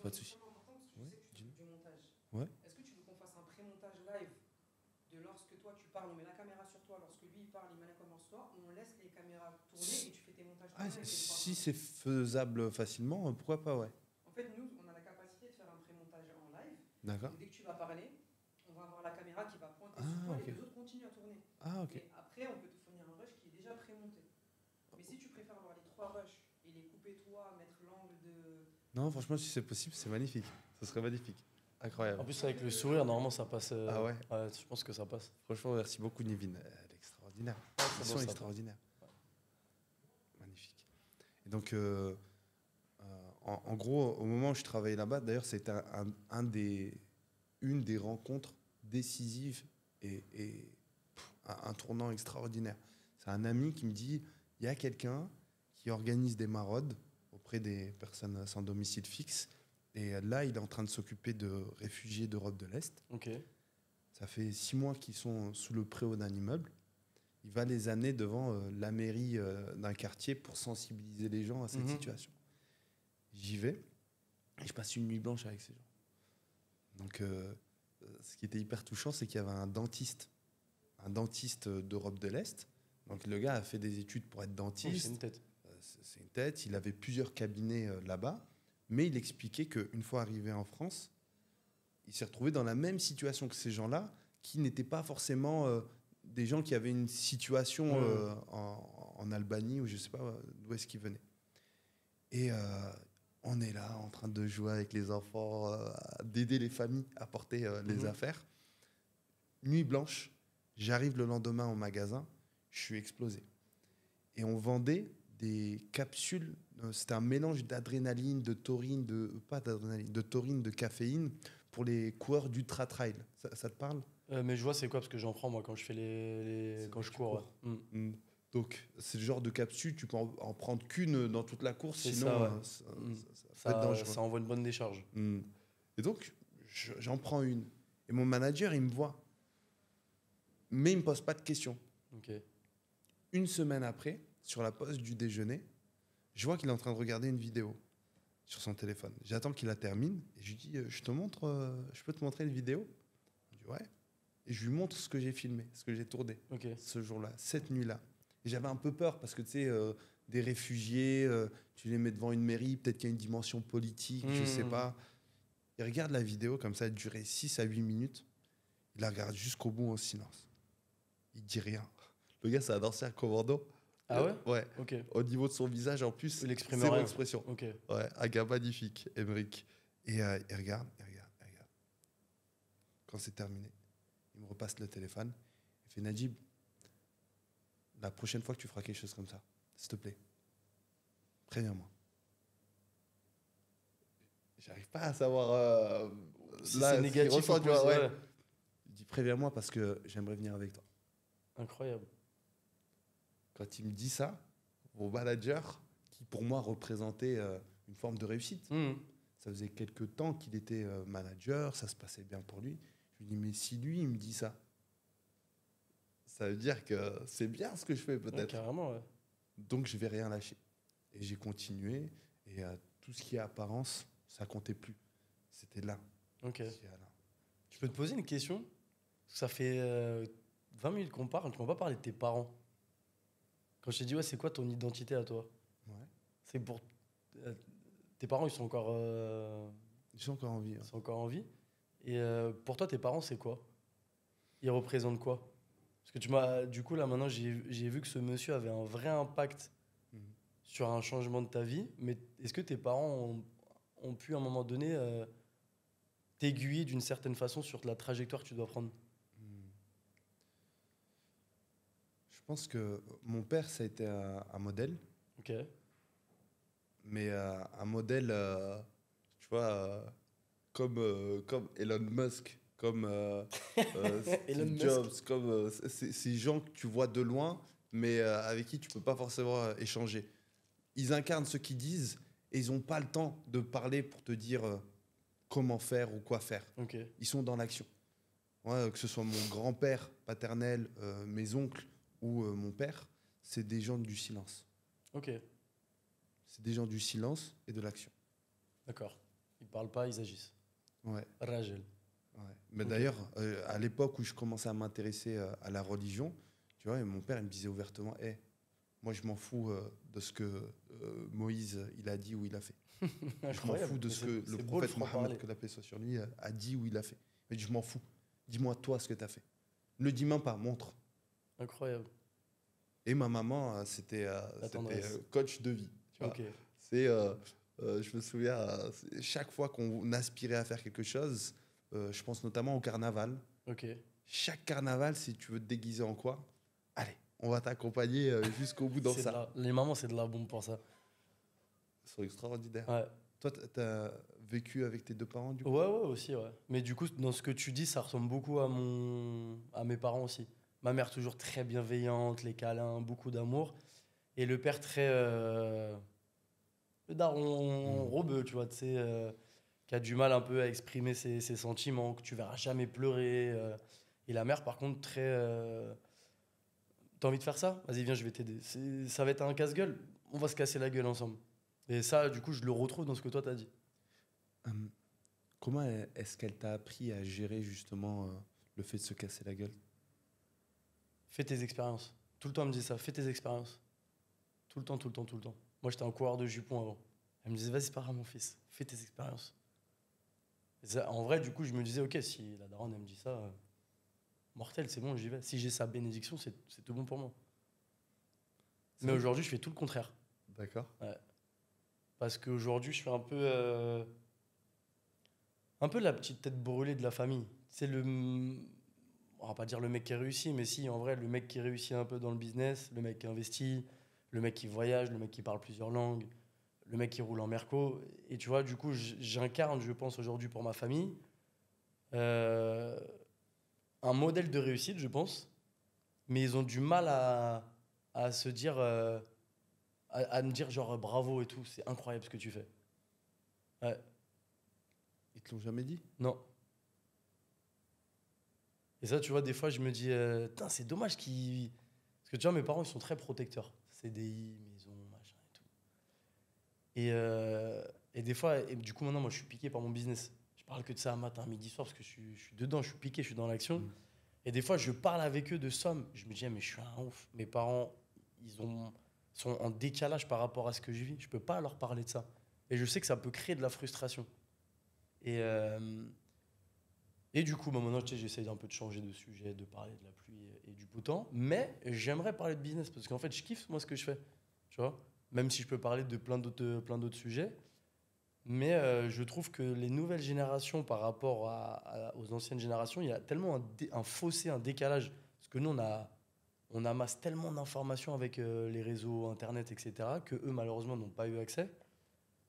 pas de souci. Important parce que Ouais, je sais que tu dis-moi. fais du montage. Ouais. Est-ce que tu veux qu'on fasse un pré-montage live de lorsque toi tu parles, on met la caméra sur toi, lorsque lui il parle, il met la caméra sur toi, on laisse les caméras tourner et tu fais tes montages Ah, toi-même avec tes trois si points. c'est faisable facilement, pourquoi pas, ouais. En fait, nous, on a la capacité de faire un pré-montage en live. D'accord. Donc dès que tu vas parler, on va avoir la caméra qui va pointer Ah, sur toi, ok. les deux autres continuent à tourner. Ah, ok. Et après, on peut te fournir un rush qui est déjà pré-monté. Mais si tu préfères avoir les trois rushs et les couper toi, mettre l'angle de... Non, franchement, si c'est possible, c'est magnifique. Ce serait magnifique. Incroyable. En plus, avec le sourire, normalement, ça passe. Ah ouais. Je pense que ça passe. Franchement, merci beaucoup, Nivine. Elle est extraordinaire. Ouais, Ils c'est sont bon, ça extraordinaires. Magnifique. Et donc, en gros, au moment où je travaillais là-bas, d'ailleurs, c'était une des rencontres décisives et un tournant extraordinaire. C'est un ami qui me dit, il y a quelqu'un qui organise des maraudes auprès des personnes sans domicile fixe. Et là, il est en train de s'occuper de réfugiés d'Europe de l'Est. Ok. Ça fait 6 mois qu'ils sont sous le préau d'un immeuble. Il va les amener devant la mairie d'un quartier pour sensibiliser les gens à cette situation. J'y vais et je passe une nuit blanche avec ces gens. Donc, ce qui était hyper touchant, c'est qu'il y avait un dentiste d'Europe de l'Est. Donc, le gars a fait des études pour être dentiste. C'est une tête. C'est une tête. Il avait plusieurs cabinets là-bas. Mais il expliquait qu'une fois arrivé en France, il s'est retrouvé dans la même situation que ces gens-là, qui n'étaient pas forcément des gens qui avaient une situation en Albanie ou je ne sais pas d'où est-ce qu'ils venaient. Et on est là en train de jouer avec les enfants, d'aider les familles à porter les affaires. Nuit blanche, j'arrive le lendemain au magasin, je suis explosé. Et on vendait des capsules, c'était un mélange d'adrénaline, de taurine, de taurine, de caféine pour les coureurs d'ultra trail. Ça te parle? Mais je vois c'est quoi parce que j'en prends moi quand je fais quand je cours. Ouais. Donc c'est le genre de capsule, tu peux en prendre qu'une dans toute la course, C'est sinon ça, ça peut être dangereux. Ça envoie une bonne décharge. Et donc j'en prends une. Et mon manager, il me voit. Mais il ne me pose pas de questions. Okay. Une semaine après, sur la pause du déjeuner, je vois qu'il est en train de regarder une vidéo sur son téléphone. J'attends qu'il la termine et je lui dis je peux te montrer une vidéo? Il me dit ouais. Et je lui montre ce que j'ai filmé, ce que j'ai tourné ce jour-là, cette nuit-là. Et j'avais un peu peur parce que tu sais, des réfugiés, tu les mets devant une mairie, peut-être qu'il y a une dimension politique, je sais pas. Il regarde la vidéo comme ça, elle durait 6 à 8 minutes. Il la regarde jusqu'au bout en silence. Il dit rien. Le gars, c'est un ancien commando. Ah ouais? Ouais. Okay. Au niveau de son visage, en plus, il exprime zéro rien. expression. Okay. Ouais, un gars magnifique, Emmerich. Et il regarde. Quand c'est terminé, il me repasse le téléphone. Il fait Najib, la prochaine fois que tu feras quelque chose comme ça, s'il te plaît, préviens-moi. J'arrive pas à savoir si là, c'est négatif ou ouais. ouais. Il dit préviens-moi parce que j'aimerais venir avec toi. Incroyable. Quand il me dit ça, mon manager, qui pour moi représentait une forme de réussite, ça faisait quelques temps qu'il était manager, ça se passait bien pour lui. Je lui dis mais si lui il me dit ça, ça veut dire que c'est bien ce que je fais peut-être. Ouais, carrément, ouais. Donc je vais rien lâcher. Et j'ai continué et tout ce qui est apparence, ça comptait plus. C'était là. Ok. Je peux te poser une question? Ça fait 20 minutes qu'on parle, tu m'as pas parlé de tes parents. Quand je t'ai dit, ouais, c'est quoi ton identité à toi? Ouais. C'est pour... tes parents, ils sont encore... Ils sont encore en vie. Ils sont encore en vie. Et pour toi, tes parents, c'est quoi? Ils représentent quoi? Parce que tu m'as... Du coup, là, maintenant, j'ai vu que ce monsieur avait un vrai impact sur un changement de ta vie. Mais est-ce que tes parents ont pu, à un moment donné, t'aiguiller d'une certaine façon sur la trajectoire que tu dois prendre? Je pense que mon père, ça a été un modèle. Ok. Mais un modèle, tu vois, comme Elon Musk, comme Steve Jobs, comme ces gens que tu vois de loin, mais avec qui tu peux pas forcément échanger. Ils incarnent ce qu'ils disent et ils n'ont pas le temps de parler pour te dire comment faire ou quoi faire. Okay. Ils sont dans l'action. Ouais, que ce soit mon grand-père paternel, mes oncles ou mon père, c'est des gens du silence. Ok. C'est des gens du silence et de l'action. D'accord. Ils parlent pas, ils agissent. Ouais. Rajel. Ouais. Mais Ok. d'ailleurs, à l'époque où je commençais à m'intéresser à la religion, tu vois, et mon père il me disait ouvertement, moi je m'en fous de ce que Moïse il a dit ou il a fait. Je m'en fous de ce que le C'est beau le prophète Mohammed, franc-parler. que la paix soit sur lui, a dit ou il a fait. Mais je m'en fous. Dis-moi toi ce que tu as fait. Ne dis même pas, montre. Incroyable. Et ma maman, c'était tendresse. coach de vie. Tu vois. Ok. C'est, je me souviens, chaque fois qu'on aspirait à faire quelque chose, je pense notamment au carnaval. Ok. Chaque carnaval, si tu veux te déguiser en quoi, allez, on va t'accompagner jusqu'au bout dans C'est de ça. les mamans, c'est de la bombe pour ça. C'est extraordinaire. Ouais. Toi, tu as vécu avec tes deux parents, du coup? Ouais, ouais, aussi, ouais. Mais du coup, dans ce que tu dis, ça ressemble beaucoup à mes parents aussi. Ma mère, toujours très bienveillante, les câlins, beaucoup d'amour. Et le père, très. Le daron robeux, tu vois, tu sais, qui a du mal un peu à exprimer ses sentiments, que tu verras jamais pleurer. Et la mère, par contre, très. T'as envie de faire ça? Vas-y, viens, je vais t'aider. Ça va être un casse-gueule. On va se casser la gueule ensemble. Et ça, du coup, je le retrouve dans ce que toi, t'as dit. Hum, Comment est-ce qu'elle t'a appris à gérer justement le fait de se casser la gueule? Fais tes expériences. Tout le temps, elle me dit ça. Fais tes expériences. Tout le temps, tout le temps, tout le temps. Moi, j'étais un coureur de jupons avant. Elle me disait, vas-y, c'est pas grave, mon fils. Fais tes expériences. Et ça, en vrai, du coup, je me disais, ok, si la daronne, elle me dit ça, mortel, c'est bon, j'y vais. Si j'ai sa bénédiction, c'est tout bon pour moi. C'est Mais vrai. aujourd'hui, je fais tout le contraire. D'accord. Parce qu'aujourd'hui, je suis un peu la petite tête brûlée de la famille. C'est on va pas dire le mec qui réussit, mais si, en vrai, le mec qui réussit un peu dans le business, le mec qui investit, le mec qui voyage, le mec qui parle plusieurs langues, le mec qui roule en merco. Et tu vois, du coup, j'incarne, je pense, aujourd'hui pour ma famille, euh, un modèle de réussite, je pense, mais ils ont du mal à se dire, à me dire genre bravo et tout, c'est incroyable ce que tu fais. Ouais, Ils te l'ont jamais dit? non. Et ça, tu vois, des fois, je me dis, putain, c'est dommage qu'ils. Parce que tu vois, mes parents, ils sont très protecteurs. CDI, maison, machin et tout. Et des fois, et du coup, maintenant, moi, je suis piqué par mon business. Je parle que de ça matin, midi, soir, parce que je suis dedans, je suis piqué, je suis dans l'action. Mm. Et des fois, je parle avec eux de sommes. Je me dis, ah, mais je suis un ouf. Mes parents, sont en décalage par rapport à ce que je vis. Je peux pas leur parler de ça. Et je sais que ça peut créer de la frustration. Et, euh, et du coup, bah, maintenant, tu sais, j'essaye un peu de changer de sujet, de parler de la pluie et du beau temps. Mais j'aimerais parler de business parce qu'en fait, je kiffe, moi, ce que je fais. Tu vois? Même si je peux parler de plein d'autres sujets. Mais je trouve que les nouvelles générations, par rapport aux anciennes générations, il y a tellement un fossé, un décalage. Parce que nous, on amasse tellement d'informations avec les réseaux, Internet, etc., que eux, malheureusement, n'ont pas eu accès.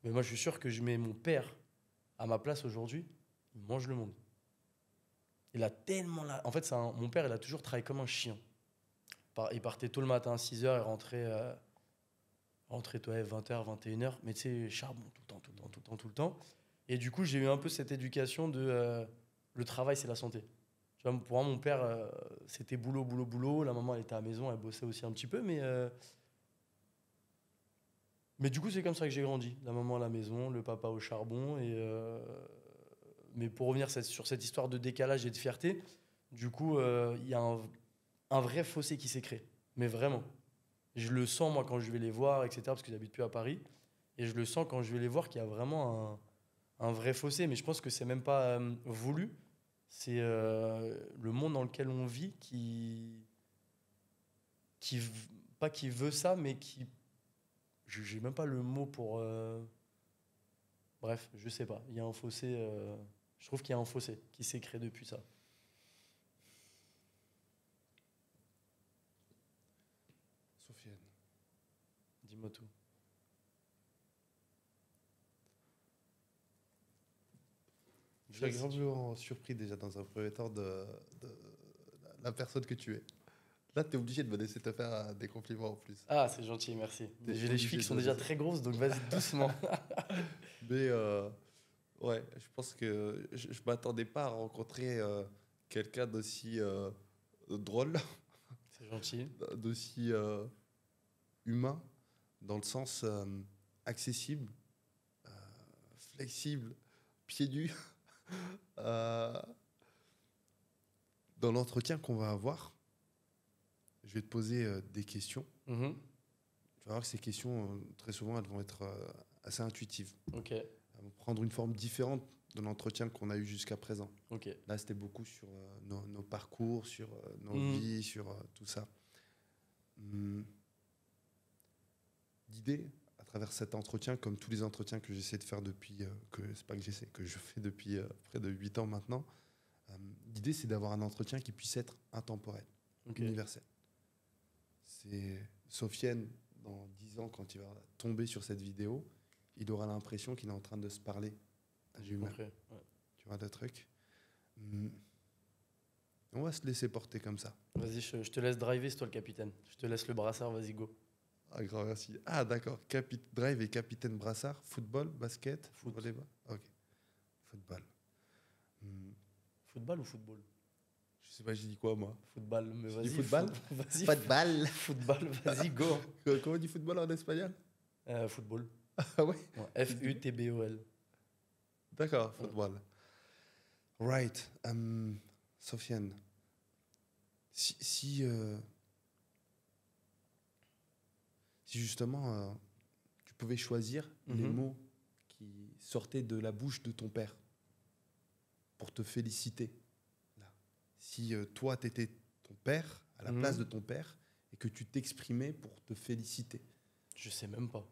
Mais moi, je suis sûr que je mets mon père à ma place aujourd'hui. Il mange le monde. Il a tellement En fait, mon père, il a toujours travaillé comme un chien. Il partait tôt le matin à 6 h et rentrait toi, 20 h, 21 h. Mais tu sais, charbon tout le temps, tout le temps, tout le temps, tout le temps. Et du coup, j'ai eu un peu cette éducation de le travail, c'est la santé. Tu vois, pour moi, mon père, c'était boulot, boulot, boulot. La maman, elle était à la maison, elle bossait aussi un petit peu. Mais du coup, c'est comme ça que j'ai grandi. La maman à la maison, le papa au charbon. Mais pour revenir sur cette histoire de décalage et de fierté, du coup, il y a un vrai fossé qui s'est créé. Mais vraiment. Je le sens, moi, quand je vais les voir, etc., parce que j'habite plus à Paris. Et je le sens quand je vais les voir qu'il y a vraiment un vrai fossé. Mais je pense que c'est même pas voulu. C'est le monde dans lequel on vit pas qui veut ça, mais qui. J'ai même pas le mot pour. Bref, je sais pas. Il y a un fossé. Je trouve qu'il y a un fossé qui s'est créé depuis ça. Sofiane. Dis-moi tout. Je suis agréablement surpris déjà dans un premier temps de la personne que tu es. Là, tu es obligé de me laisser te faire des compliments en plus. Ah, c'est gentil, merci. T'es J'ai les chevilles obligé qui sont de déjà laisser. très grosses, donc vas-y doucement. Mais ouais, je pense que je ne m'attendais pas à rencontrer quelqu'un d'aussi drôle, C'est gentil. d'aussi humain, dans le sens accessible, euh, flexible, pieds nus. Euh, Dans l'entretien qu'on va avoir, je vais te poser des questions. Mhm. Tu vas voir que ces questions, très souvent, elles vont être assez intuitives. Ok, Elles vont prendre une forme différente de l'entretien qu'on a eu jusqu'à présent. ok. Là, c'était beaucoup sur nos parcours, sur nos Mhm. vies, sur tout ça. L'idée, à travers cet entretien, comme tous les entretiens que j'essaie de faire depuis, que je fais depuis près de 8 ans maintenant, l'idée, c'est d'avoir un entretien qui puisse être intemporel, Ok. universel. C'est Sofiane, dans 10 ans, quand il va tomber sur cette vidéo, il aura l'impression qu'il est en train de se parler à lui-même. Concret, ouais. Tu vois, le truc. On va se laisser porter comme ça. Vas-y, je te laisse driver, c'est toi le capitaine. Je te laisse le brassard, vas-y, go. Ah, grand merci. Ah, d'accord. Drive et capitaine Brassard. Football, basket, Foot. volleyball. Ok. Football. Football ou football? Je sais pas, j'ai dit quoi, moi? Football, mais Tu vas-y. dis football? Vas-y, Football. football, vas-y, go. Comment on dit football en espagnol? Football. Ah ouais? Ouais, F-U-T-B-O-L. D'accord, football. Right. Sofiane, si justement tu pouvais choisir les Mhm. mots qui sortaient de la bouche de ton père pour te féliciter, là. Si toi, tu étais ton père, à la Mhm. place de ton père, et que tu t'exprimais pour te féliciter. Je sais même pas.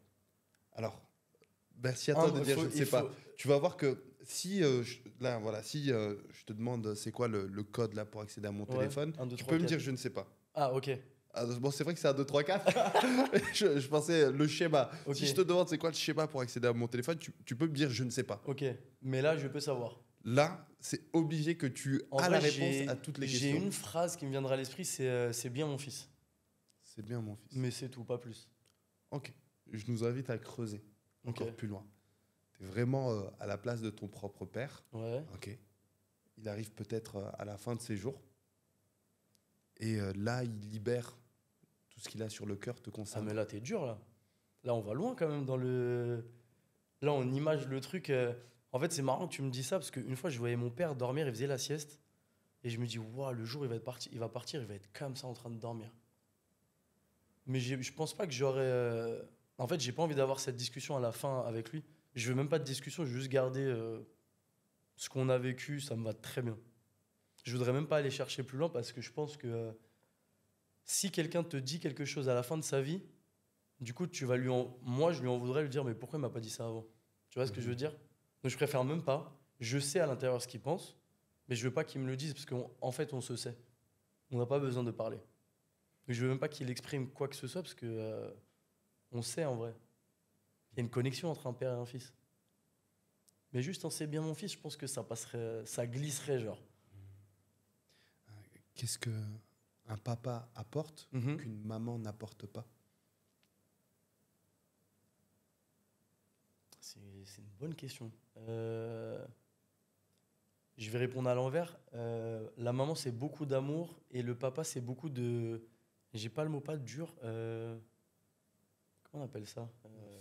Alors, merci à toi de dire je ne sais pas. Tu vas voir que si, je te demande c'est quoi le code là pour accéder à mon téléphone, 1, 2, tu 3, peux me 4. dire je ne sais pas. Ah, ok. Ah, bon, c'est vrai que c'est 1, 2, 3, 4. Je pensais le schéma. Ok. Si je te demande c'est quoi le schéma pour accéder à mon téléphone, tu peux me dire je ne sais pas. Ok. Mais là, je peux savoir. Là, c'est obligé que tu En as vrai, la réponse à toutes les j'ai questions. une phrase qui me viendra à l'esprit, c'est bien mon fils. C'est bien mon fils. Mais c'est tout, pas plus. Ok. Je nous invite à creuser encore Ok. plus loin. Tu es vraiment à la place de ton propre père. Ouais. Ok. Il arrive peut-être à la fin de ses jours. Et là, il libère tout ce qu'il a sur le cœur te Ah, concernant. mais là, t'es dur, là. Là, on va loin quand même dans le. Là, on image le truc. En fait, c'est marrant que tu me dis ça parce qu'une fois, je voyais mon père dormir, il faisait la sieste. Et je me dis, waouh, le jour, il va partir, il va être comme ça en train de dormir. Mais je pense pas que j'aurais. En fait, j'ai pas envie d'avoir cette discussion à la fin avec lui. Je veux même pas de discussion, je veux juste garder ce qu'on a vécu, ça me va très bien. Je voudrais même pas aller chercher plus loin parce que je pense que si quelqu'un te dit quelque chose à la fin de sa vie, du coup, moi, je lui en voudrais lui dire, mais pourquoi il m'a pas dit ça avant? Tu vois ce que je veux dire? Donc, je préfère même pas. Je sais à l'intérieur ce qu'il pense, mais je veux pas qu'il me le dise parce qu'en fait, on se sait. On n'a pas besoin de parler. Mais je veux même pas qu'il exprime quoi que ce soit parce que on sait en vrai. Il y a une connexion entre un père et un fils. Mais juste en c'est bien mon fils, je pense que ça passerait, ça glisserait genre. Qu'est-ce qu'un papa apporte Mhm. qu'une maman n'apporte pas? C'est une bonne question. Je vais répondre à l'envers. La maman, c'est beaucoup d'amour et le papa, c'est beaucoup de. J'ai pas le mot pas dur. Comment on appelle ça?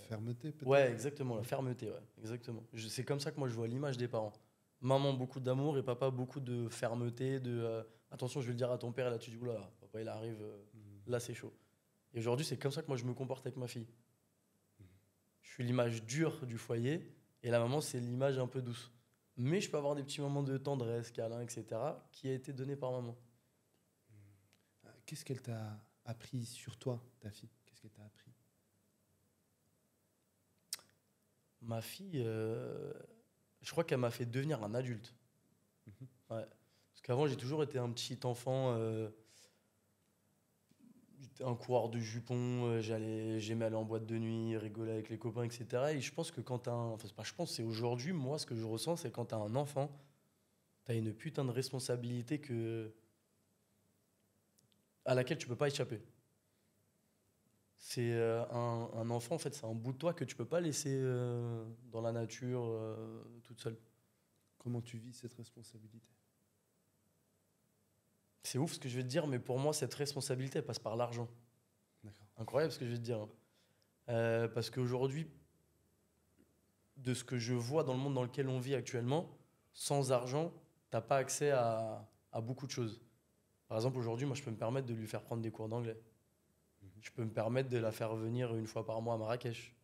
Fermeté, peut-être? Ouais, exactement, la fermeté, ouais, exactement. C'est comme ça que moi je vois l'image des parents. Maman, beaucoup d'amour et papa, beaucoup de fermeté, de attention, je vais le dire à ton père, et là tu dis, oula, papa il arrive, là c'est chaud. Et aujourd'hui, c'est comme ça que moi je me comporte avec ma fille. Je suis l'image dure du foyer et la maman, c'est l'image un peu douce. Mais je peux avoir des petits moments de tendresse, câlin, etc., qui a été donné par maman. Qu'est-ce qu'elle t'a appris sur toi, ta fille? Qu'est-ce qu'elle t'a appris? Ma fille, je crois qu'elle m'a fait devenir un adulte. Mhm. Ouais. Parce qu'avant, j'ai toujours été un petit enfant, j'étais un coureur de jupons, j'aimais aller en boîte de nuit, rigoler avec les copains, etc. Et je pense que quand t'as un. Enfin, c'est pas je pense, c'est aujourd'hui, moi, ce que je ressens, c'est quand t'as un enfant, t'as une putain de responsabilité à laquelle tu peux pas échapper. C'est un enfant, en fait, c'est un bout de toi que tu peux pas laisser dans la nature toute seule. Comment tu vis cette responsabilité? C'est ouf ce que je vais te dire, mais pour moi, cette responsabilité, elle passe par l'argent. D'accord. Incroyable ce que je vais te dire. Hein. Parce qu'aujourd'hui, de ce que je vois dans le monde dans lequel on vit actuellement, sans argent, t'as pas accès à beaucoup de choses. Par exemple, aujourd'hui, moi, je peux me permettre de lui faire prendre des cours d'anglais. Je peux me permettre de la faire venir une fois par mois à Marrakech.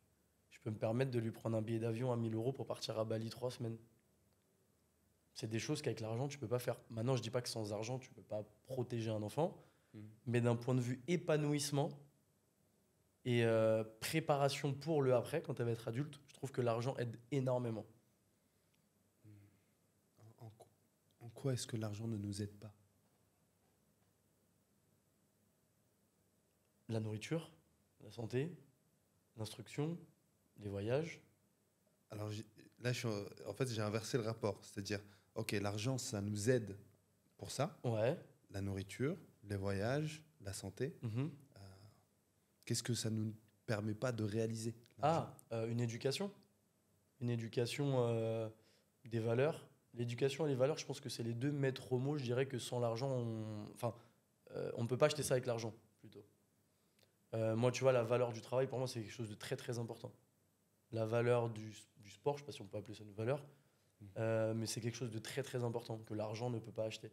Je peux me permettre de lui prendre un billet d'avion à 1 000 euros pour partir à Bali 3 semaines. C'est des choses qu'avec l'argent, tu peux pas faire. Maintenant, je dis pas que sans argent, tu peux pas protéger un enfant, mais d'un point de vue épanouissement et préparation pour le après, quand elle va être adulte, je trouve que l'argent aide énormément. En quoi est-ce que l'argent ne nous aide pas? La nourriture, la santé, l'instruction, les voyages. Alors là, en fait, j'ai inversé le rapport. C'est-à-dire, OK, l'argent, ça nous aide pour ça. Ouais. La nourriture, les voyages, la santé. Mhm. Qu'est-ce que ça ne nous permet pas de réaliser? Une éducation. Une éducation des valeurs. L'éducation et les valeurs, je pense que c'est les deux maîtres mots. Je dirais que sans l'argent, on ne peut pas acheter ça avec l'argent, plutôt. Moi, tu vois, la valeur du travail, pour moi, c'est quelque chose de très, très important. La valeur du sport, je ne sais pas si on peut appeler ça une valeur, mais c'est quelque chose de très, très important que l'argent ne peut pas acheter.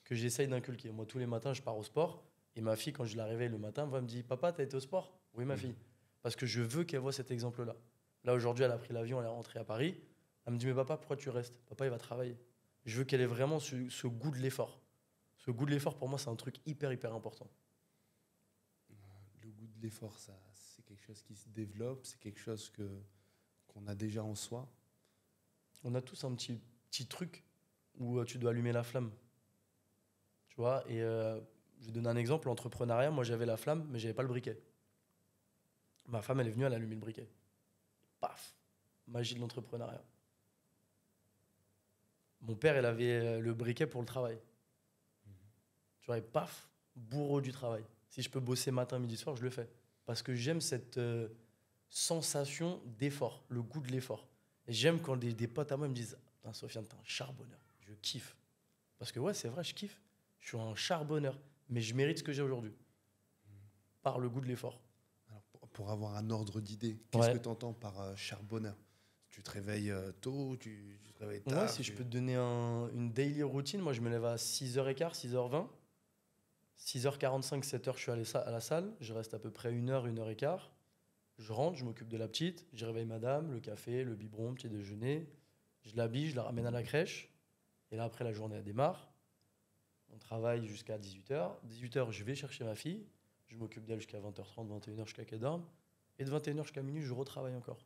Que j'essaye d'inculquer. Moi, tous les matins, je pars au sport. Et ma fille, quand je la réveille le matin, elle me dit « Papa, t'as été au sport ?» « Oui, ma fille. » Parce que je veux qu'elle voit cet exemple-là. Là, aujourd'hui, elle a pris l'avion, elle est rentrée à Paris. Elle me dit « Mais papa, pourquoi tu restes ? Papa, il va travailler. » Je veux qu'elle ait vraiment ce goût de l'effort. Ce goût de l'effort, pour moi, c'est un truc hyper, hyper important. Le goût de l'effort, ça, c'est quelque chose qui se développe, c'est quelque chose qu'on a déjà en soi. On a tous un petit truc où tu dois allumer la flamme. Tu vois, et je vais donner un exemple. L'entrepreneuriat, moi, j'avais la flamme, mais j'avais pas le briquet. Ma femme, elle est venue, elle a allumé le briquet. Paf, magie de l'entrepreneuriat. Mon père, il avait le briquet pour le travail. Tu vois, et paf, bourreau du travail. Si je peux bosser matin, midi, soir, je le fais. Parce que j'aime cette sensation d'effort, le goût de l'effort. Et j'aime quand des potes à moi me disent « Putain, Sofiane, t'es un charbonneur. » Je kiffe. Parce que ouais, c'est vrai, je kiffe. Je suis un charbonneur. Mais je mérite ce que j'ai aujourd'hui. Par le goût de l'effort. Alors, pour avoir un ordre d'idée, qu'est-ce que tu entends par charbonneur? Tu te réveilles tôt, tu te réveilles tard? Ouais, si je peux te donner une daily routine, moi je me lève à 6h15, 6h20. 6h45, 7h, je suis à la salle. Je reste à peu près 1h, 1h15. Je rentre, je m'occupe de la petite. Je réveille madame, le café, le biberon, petit déjeuner. Je l'habille, je la ramène à la crèche. Et là, après, la journée elle démarre. On travaille jusqu'à 18h. 18h, je vais chercher ma fille. Je m'occupe d'elle jusqu'à 20h30, 21h, jusqu'à qu'elle dorme. Et de 21h jusqu'à minuit, je retravaille encore.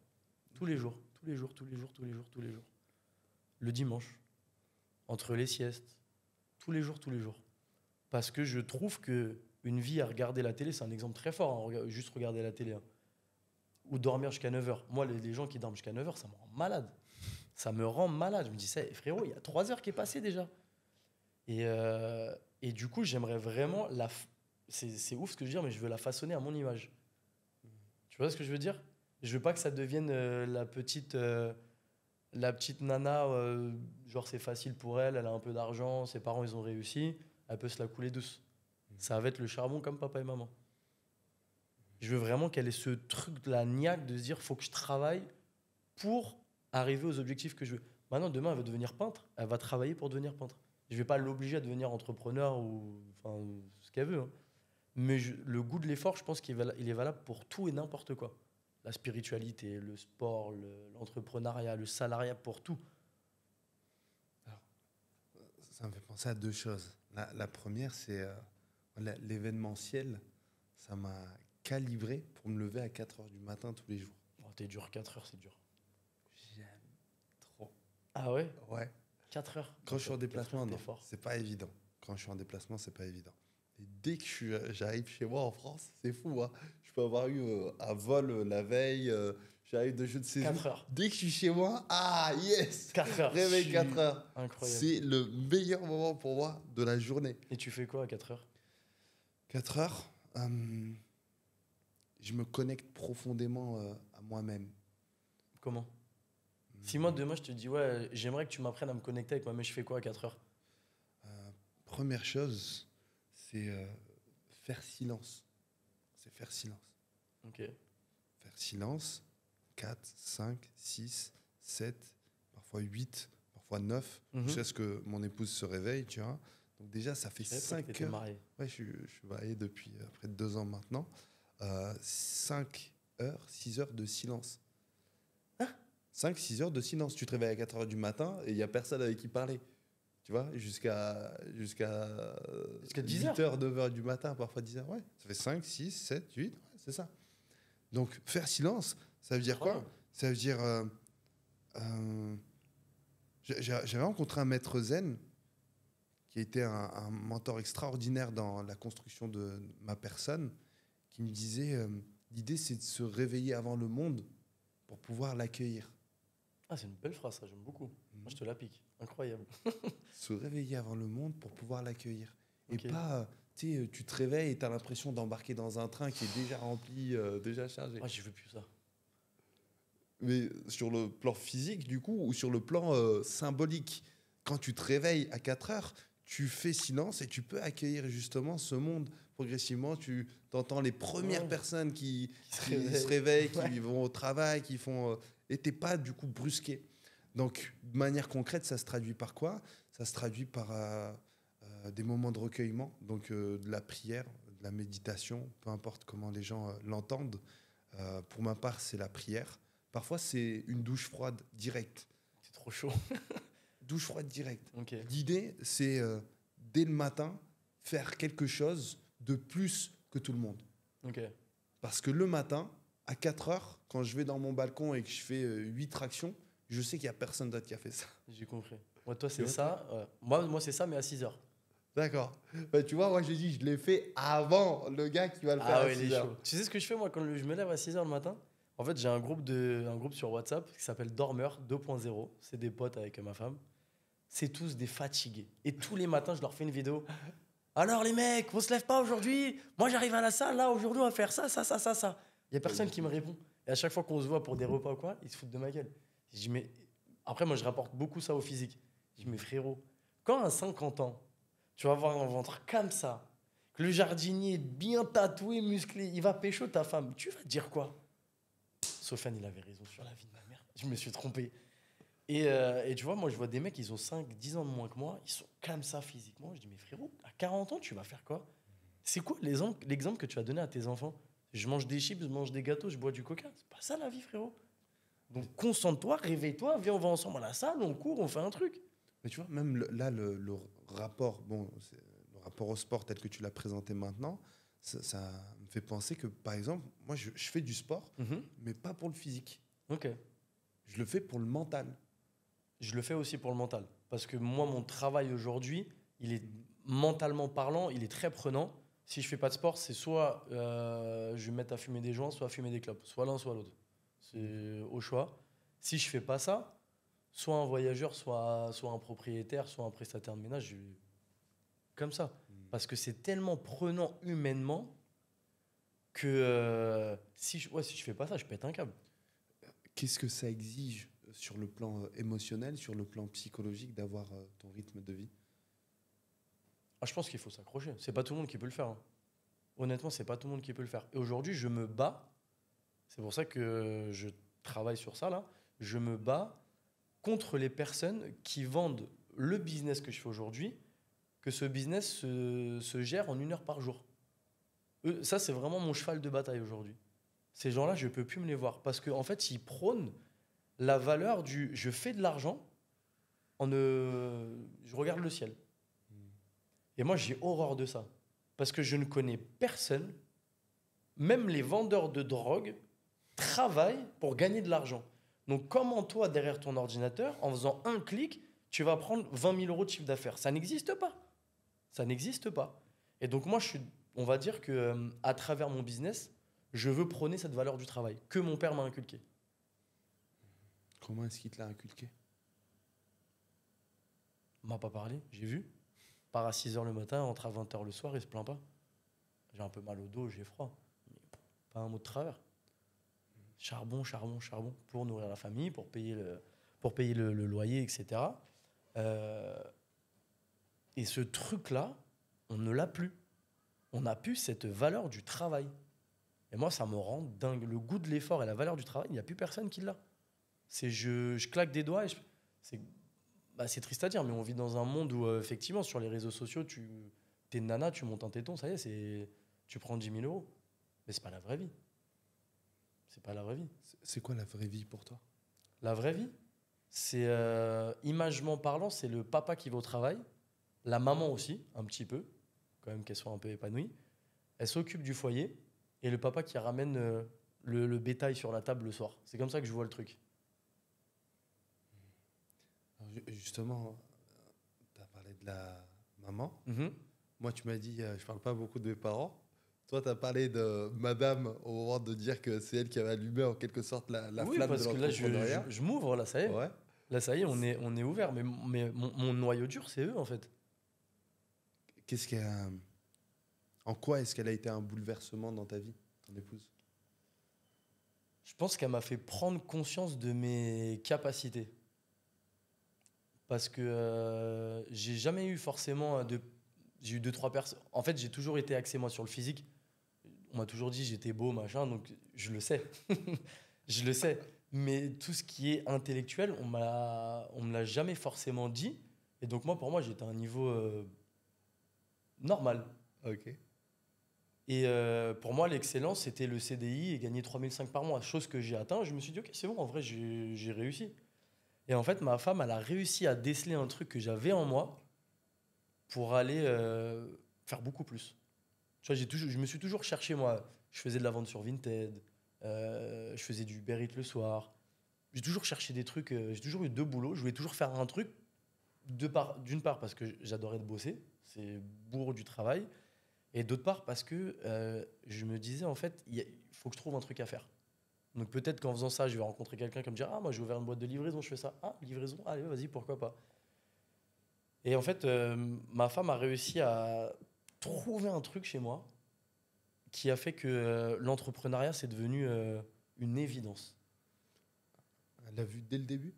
Tous les jours, tous les jours, tous les jours, tous les jours, tous les jours. Le dimanche, entre les siestes, tous les jours, tous les jours. Parce que je trouve qu'une vie à regarder la télé, c'est un exemple très fort, hein, juste regarder la télé. Hein. Ou dormir jusqu'à 9h. Moi, les gens qui dorment jusqu'à 9h, ça me rend malade. Ça me rend malade. Je me dis, frérot, il y a 3 heures qui est passé déjà. Et du coup, j'aimerais vraiment c'est ouf ce que je veux dire, mais je veux la façonner à mon image. Tu vois ce que je veux dire? Je veux pas que ça devienne la petite nana, genre c'est facile pour elle, elle a un peu d'argent, ses parents ils ont réussi, elle peut se la couler douce. Ça va être le charbon comme papa et maman. Je veux vraiment qu'elle ait ce truc, la niaque de se dire faut que je travaille pour arriver aux objectifs que je veux. Maintenant, demain, elle va devenir peintre, elle va travailler pour devenir peintre. Je vais pas l'obliger à devenir entrepreneur ou enfin, ce qu'elle veut. Hein. Mais le goût de l'effort, je pense qu'il est valable pour tout et n'importe quoi. La spiritualité, le sport, l'entrepreneuriat, le salariat, pour tout. Alors, ça me fait penser à 2 choses. La première, c'est l'événementiel. Ça m'a calibré pour me lever à 4h du matin tous les jours. Oh, t'es dur, 4 heures, c'est dur. J'aime trop. Ah ouais? Ouais. 4 heures. Quand je suis en déplacement, non, fort. c'est pas évident. Quand je suis en déplacement, c'est pas évident. Et dès que j'arrive chez moi en France, c'est fou. Hein. Je peux avoir eu un vol la veille, j'arrive de jeu de séjour. 4 heures. Dès que je suis chez moi, yes 4 heures. Réveil 4 heures. Incroyable. C'est le meilleur moment pour moi de la journée. Et tu fais quoi à 4 heures? 4 heures, je me connecte profondément à moi-même. Comment? Si moi, demain, je te dis, ouais, j'aimerais que tu m'apprennes à me connecter avec moi, mais je fais quoi à 4 heures? Première chose, c'est faire silence. C'est faire silence. Ok. Faire silence, 4, 5, 6, 7, parfois 8, parfois 9, jusqu'à ce que mon épouse se réveille, tu vois. Donc déjà, ça fait 5 heures. Marié. Ouais, je suis marié depuis près de 2 ans maintenant. 5 heures, 6 heures de silence. 5-6 heures de silence. Tu te réveilles à 4 heures du matin et il n'y a personne avec qui parler. Tu vois, jusqu'à 10 heures. 8 heures, 9 heures du matin, parfois 10 heures. Ouais, ça fait 5, 6, 7, 8, ouais, c'est ça. Donc, faire silence, ça veut dire quoi? Ça veut dire... j'avais rencontré un maître zen qui a été un mentor extraordinaire dans la construction de ma personne, qui me disait, l'idée, c'est de se réveiller avant le monde pour pouvoir l'accueillir. Ah, c'est une belle phrase, ça, j'aime beaucoup. Moi, je te la pique. Incroyable. Se réveiller avant le monde pour pouvoir l'accueillir. Ok. Et pas, tu te réveilles et tu as l'impression d'embarquer dans un train qui est déjà rempli, déjà chargé. Moi, je veux plus ça. Mais sur le plan physique, du coup, ou sur le plan symbolique, quand tu te réveilles à 4 heures, tu fais silence et tu peux accueillir justement ce monde. Progressivement, tu entends les premières personnes qui se réveillent, qui vont au travail, qui font... et tu n'es pas, du coup, brusqué. Donc, de manière concrète, ça se traduit par quoi? Ça se traduit par des moments de recueillement, donc de la prière, de la méditation, peu importe comment les gens l'entendent. Pour ma part, c'est la prière. Parfois, c'est une douche froide directe. C'est trop chaud. Douche froide directe. Ok. L'idée, c'est dès le matin, faire quelque chose de plus que tout le monde. Ok. Parce que le matin, à 4 heures, quand je vais dans mon balcon et que je fais 8 tractions, je sais qu'il n'y a personne d'autre qui a fait ça. J'ai compris. Moi, toi, c'est ça. Moi, c'est ça, mais à 6 heures. D'accord. Bah, tu vois, moi, j'ai dit, je l'ai fait avant le gars qui va le faire à 6 heures. Chaud. Tu sais ce que je fais, moi, quand je me lève à 6 heures le matin? En fait, j'ai un groupe sur WhatsApp qui s'appelle Dormeur 2.0. C'est des potes avec ma femme. C'est tous des fatigués. Et tous les matins, je leur fais une vidéo. Alors, les mecs, on se lève pas aujourd'hui? Moi, j'arrive à la salle, là, aujourd'hui, on va faire ça, ça, ça, ça, ça. Il y a personne qui me répond. Et à chaque fois qu'on se voit pour des repas ou quoi, ils se foutent de ma gueule. Je dis, mais... Après, moi, je rapporte beaucoup ça au physique. Je dis, mais frérot, quand à 50 ans, tu vas avoir un ventre comme ça, que le jardinier est bien tatoué, musclé, il va pécho ta femme, tu vas te dire quoi? Sofiane, il avait raison sur la vie de ma mère. Je me suis trompé. Et tu vois, moi, je vois des mecs, ils ont 5-10 ans de moins que moi, ils sont comme ça physiquement. Je dis, mais frérot, à 40 ans, tu vas faire quoi? C'est quoi l'exemple que tu as donné à tes enfants? Je mange des chips, je mange des gâteaux, je bois du coca. C'est pas ça la vie, frérot. Donc concentre-toi, réveille-toi, viens, on va ensemble à la salle, on court, on fait un truc. Mais tu vois, même le rapport, le rapport au sport tel que tu l'as présenté maintenant, ça me fait penser que, par exemple, moi, je fais du sport, mais pas pour le physique. Ok. Je le fais pour le mental. Je le fais aussi pour le mental. Parce que moi, mon travail aujourd'hui, il est mentalement parlant, il est très prenant. Si je fais pas de sport, c'est soit je vais me mettre à fumer des joints, soit à fumer des clopes. Soit l'un, soit l'autre. C'est au choix. Si je fais pas ça, soit un voyageur, soit un propriétaire, soit un prestataire de ménage, comme ça. Parce que c'est tellement prenant humainement que si je fais pas ça, je pète un câble. Qu'est-ce que ça exige sur le plan émotionnel, sur le plan psychologique, d'avoir ton rythme de vie? Je pense qu'il faut s'accrocher. C'est pas tout le monde qui peut le faire. Hein. Honnêtement, c'est pas tout le monde qui peut le faire. Et aujourd'hui, je me bats. C'est pour ça que je travaille sur ça, là. Je me bats contre les personnes qui vendent le business que je fais aujourd'hui, que ce business se gère en 1 heure par jour. Ça, c'est vraiment mon cheval de bataille aujourd'hui. Ces gens-là, je ne peux plus me les voir. Parce qu'en fait, ils prônent la valeur du « je fais de l'argent, je regarde le ciel ». Et moi, j'ai horreur de ça. Parce que je ne connais personne, même les vendeurs de drogue, travaillent pour gagner de l'argent. Donc, comment toi, derrière ton ordinateur, en faisant un clic, tu vas prendre 20 000 euros de chiffre d'affaires? Ça n'existe pas. Ça n'existe pas. Et donc, moi, on va dire qu'à travers mon business, je veux prôner cette valeur du travail que mon père m'a inculquée. Comment est-ce qu'il te l'a inculqué? Il m'a pas parlé, j'ai vu. Part à 6h le matin, rentre à 20h le soir, il se plaint pas. J'ai un peu mal au dos, j'ai froid. Mais pas un mot de travers. Charbon, charbon, charbon, pour nourrir la famille, pour payer le loyer, etc. Et ce truc-là, on ne l'a plus. On n'a plus cette valeur du travail. Et moi, ça me rend dingue. Le goût de l'effort et la valeur du travail, il n'y a plus personne qui l'a. Je claque des doigts. C'est c'est triste à dire, mais on vit dans un monde où, effectivement, sur les réseaux sociaux, t'es une nana, tu montes un téton, ça y est, tu prends 10 000 euros. Mais c'est pas la vraie vie. C'est pas la vraie vie. C'est quoi la vraie vie pour toi? La vraie vie, c'est, imagement parlant, c'est le papa qui va au travail, la maman aussi, un petit peu, quand même qu'elle soit un peu épanouie. Elle s'occupe du foyer et le papa qui ramène le bétail sur la table le soir. C'est comme ça que je vois le truc. Alors, justement, tu as parlé de la maman. Mhm. Moi, tu m'as dit, je parle pas beaucoup de mes parents. Toi, tu as parlé de madame au moment de dire que c'est elle qui avait allumé en quelque sorte la Oui, flamme de parce que là, l'entrepreneuriat. je m'ouvre, là, ça y est. Ouais. Là, ça y est, on est ouvert. Mais mon noyau dur, c'est eux, en fait. Qu'est-ce qu'elle a- En quoi est-ce qu'elle a été un bouleversement dans ta vie, ton épouse? Je pense qu'elle m'a fait prendre conscience de mes capacités. Parce que j'ai jamais eu forcément de. J'ai eu deux, trois personnes. En fait, j'ai toujours été axé, moi, sur le physique. On m'a toujours dit que j'étais beau, machin, donc je le sais. Je le sais. Mais tout ce qui est intellectuel, on me l'a jamais forcément dit. Et donc, moi, pour moi, j'étais à un niveau normal. Ok. Et pour moi, l'excellence, c'était le CDI et gagner 3 500 par mois. Chose que j'ai atteint. Je me suis dit, ok, c'est bon, en vrai, j'ai réussi. Et en fait, ma femme, elle a réussi à déceler un truc que j'avais en moi pour aller faire beaucoup plus. Tu vois, je me suis toujours cherché, moi. Je faisais de la vente sur Vinted, je faisais du Uber Eats le soir. J'ai toujours cherché des trucs, j'ai toujours eu deux boulots. Je voulais toujours faire un truc, d'une part parce que j'adorais de bosser, c'est bourre du travail, et d'autre part parce que je me disais, en fait, il faut que je trouve un truc à faire. Donc peut-être qu'en faisant ça, je vais rencontrer quelqu'un qui va me dire, ah, moi j'ai ouvert une boîte de livraison, je fais ça. Ah, livraison, allez, vas-y, pourquoi pas. Et en fait, ma femme a réussi à trouver un truc chez moi qui a fait que l'entrepreneuriat, c'est devenu une évidence. Elle l'a vu dès le début?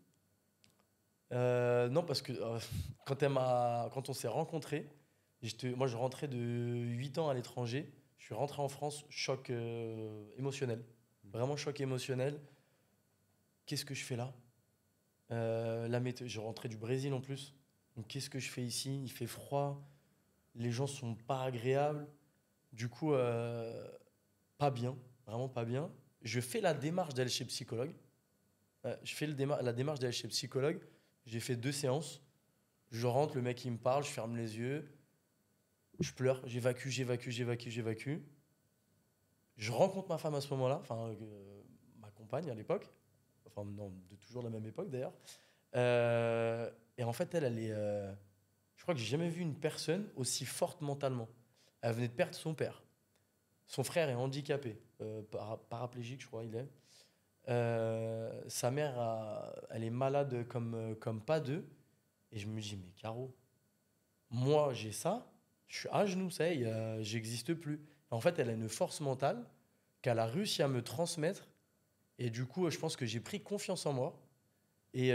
Non, parce que quand on s'est rencontrés, moi je rentrais de 8 ans à l'étranger, je suis rentré en France, choc émotionnel. Vraiment choc émotionnel. Qu'est-ce que je fais là? Je rentrais du Brésil en plus. Donc qu'est-ce que je fais ici? Il fait froid, les gens sont pas agréables. Du coup, pas bien, vraiment pas bien. Je fais la démarche d'aller chez psychologue. Je fais la démarche d'aller chez psychologue. J'ai fait 2 séances. Je rentre, le mec il me parle, je ferme les yeux, je pleure, j'évacue. Je rencontre ma femme à ce moment-là, enfin ma compagne à l'époque, enfin non, de toujours la même époque d'ailleurs. Et en fait, elle est, je crois que j'ai jamais vu une personne aussi forte mentalement. Elle venait de perdre son père. Son frère est handicapé, paraplégique, je crois, il est. Sa mère, elle est malade comme pas deux. Et je me dis, mais Caro, moi j'ai ça, je suis à genoux, ça y est, j'existe plus. En fait, elle a une force mentale qu'elle a réussi à me transmettre. Et du coup, je pense que j'ai pris confiance en moi. Et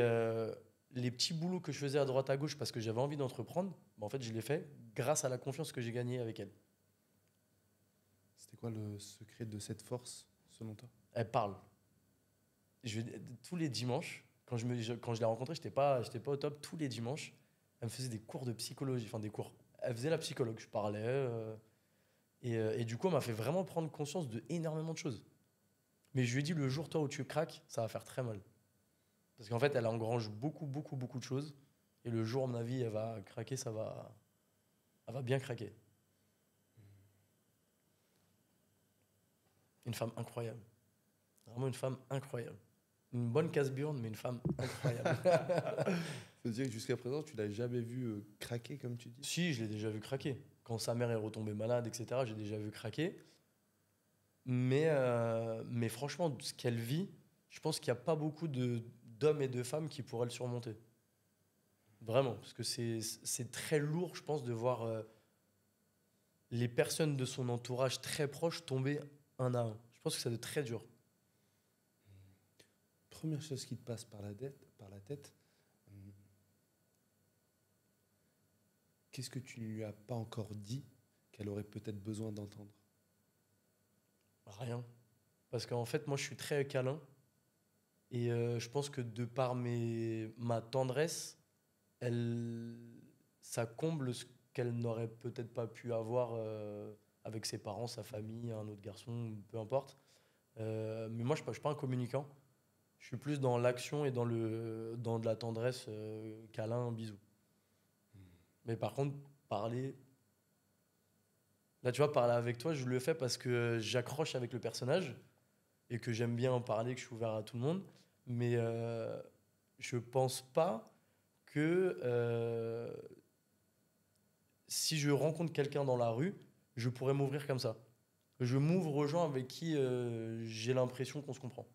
les petits boulots que je faisais à droite à gauche parce que j'avais envie d'entreprendre, en fait, je l'ai fait grâce à la confiance que j'ai gagnée avec elle. C'était quoi le secret de cette force, selon toi? Elle parle. Tous les dimanches, quand je l'ai rencontrée, j'étais pas au top. Tous les dimanches, elle me faisait des cours de psychologie, enfin des cours. Elle faisait la psychologue, je parlais. Et du coup, elle m'a fait vraiment prendre conscience de énormément de choses. Mais je lui ai dit, le jour, toi, où tu craques, ça va faire très mal. Parce qu'en fait, elle engrange beaucoup de choses. Et le jour, à mon avis, elle va craquer, elle va bien craquer. Une femme incroyable. Vraiment une femme incroyable. Une bonne casse-burne, mais une femme incroyable. Ça veut dire que jusqu'à présent, tu l'as jamais vu craquer, comme tu dis? Si, je l'ai déjà vu craquer. Quand sa mère est retombée malade, etc., j'ai déjà vu craquer. Mais franchement, ce qu'elle vit, je pense qu'il n'y a pas beaucoup d'hommes et de femmes qui pourraient le surmonter. Vraiment, parce que c'est très lourd, je pense, de voir les personnes de son entourage très proches tomber un à un. Je pense que ça doit être très dur. Première chose qui te passe par la tête, qu'est-ce que tu ne lui as pas encore dit qu'elle aurait peut-être besoin d'entendre? Rien. Parce qu'en fait, moi, je suis très câlin. Et je pense que de par ma tendresse, ça comble ce qu'elle n'aurait peut-être pas pu avoir avec ses parents, sa famille, un autre garçon, peu importe. Mais moi, je ne suis pas un communicant. Je suis plus dans l'action et dans de la tendresse, câlin, bisous. Mais par contre, parler. Là, tu vois, parler avec toi, je le fais parce que j'accroche avec le personnage et que j'aime bien en parler, que je suis ouvert à tout le monde. Mais je pense pas que si je rencontre quelqu'un dans la rue, je pourrais m'ouvrir comme ça. Je m'ouvre aux gens avec qui j'ai l'impression qu'on se comprend.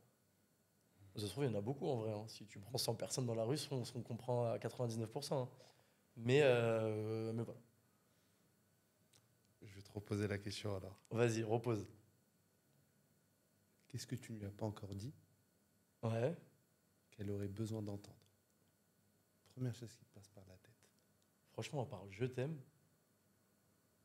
Ça se trouve, il y en a beaucoup en vrai. Hein. Si tu prends 100 personnes dans la rue, on se comprend à 99%. Hein. Mais voilà. Je vais te reposer la question alors. Vas-y, repose. Qu'est-ce que tu ne lui as pas encore dit Ouais. qu'elle aurait besoin d'entendre? Première chose qui te passe par la tête. Franchement, on parle je t'aime.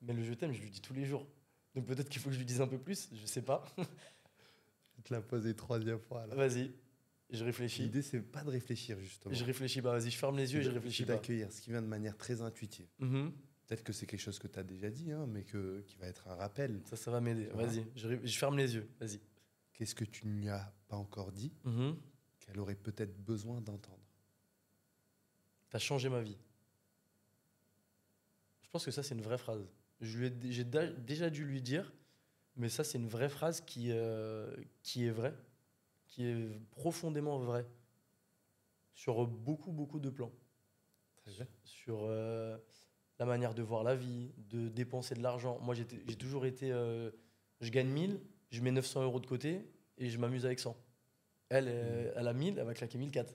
Mais le je t'aime, je lui dis tous les jours. Donc peut-être qu'il faut que je lui dise un peu plus, je sais pas. Je vais te la poser 3e fois là. Vas-y, je réfléchis. L'idée, c'est pas de réfléchir justement. Je réfléchis pas, vas-y, je ferme les yeux et je réfléchis C'est pas. d'accueillir ce qui vient de manière très intuitive. Mhm. Peut-être que c'est quelque chose que tu as déjà dit, hein, mais qui va être un rappel. Ça va m'aider. Tu vois. Vas-y, je ferme les yeux. Vas-y. Qu'est-ce que tu ne lui as pas encore dit Mhm. qu'elle aurait peut-être besoin d'entendre? T'as changé ma vie. Je pense que ça, c'est une vraie phrase. J'ai déjà dû lui dire, mais ça, c'est une vraie phrase qui est vraie, qui est profondément vraie, sur beaucoup, beaucoup de plans. Très bien. Sur la manière de voir la vie, de dépenser de l'argent. Moi, j'ai toujours été... je gagne 1000, je mets 900 euros de côté et je m'amuse avec 100. Elle a 1000, elle va claquer 1004.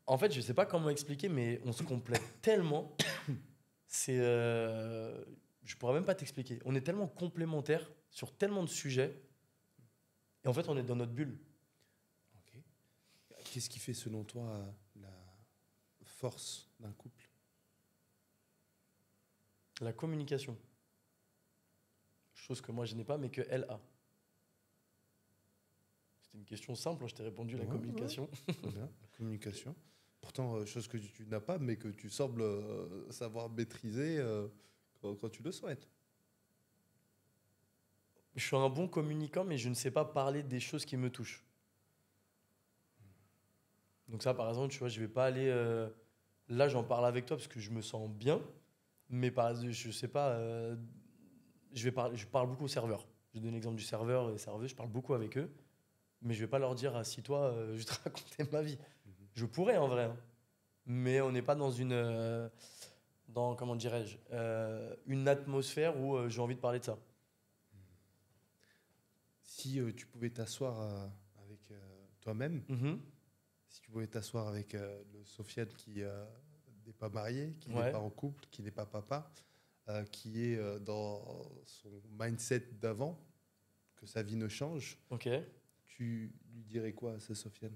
En fait, je sais pas comment expliquer, mais on se complète tellement. Je pourrais même pas t'expliquer. On est tellement complémentaires sur tellement de sujets. Et en fait, on est dans notre bulle. Ok. Qu'est-ce qui fait selon toi la force d'un couple? La communication. Chose que moi, je n'ai pas, mais qu'elle a. C'était une question simple, je t'ai répondu, la Ouais, communication. Très bien, la communication. Pourtant, chose que tu n'as pas, mais que tu sembles savoir maîtriser quand tu le souhaites. Je suis un bon communicant, mais je ne sais pas parler des choses qui me touchent. Donc ça, par exemple, tu vois, je vais pas aller... là, j'en parle avec toi parce que je me sens bien, mais je sais pas... je parle beaucoup aux serveurs. Je donne l'exemple du serveur et serveuse, je parle beaucoup avec eux, mais je vais pas leur dire, assis-toi, je vais te raconter ma vie. Je pourrais, en vrai, hein. Mais on n'est pas dans comment dirais-je, une atmosphère où j'ai envie de parler de ça. Si tu pouvais t'asseoir avec toi-même, Mhm. si tu pouvais t'asseoir avec le Sofiane qui n'est pas marié, qui Ouais. n'est pas en couple, qui n'est pas papa, qui est dans son mindset d'avant, que sa vie ne change, Ok. tu lui dirais quoi à ce Sofiane?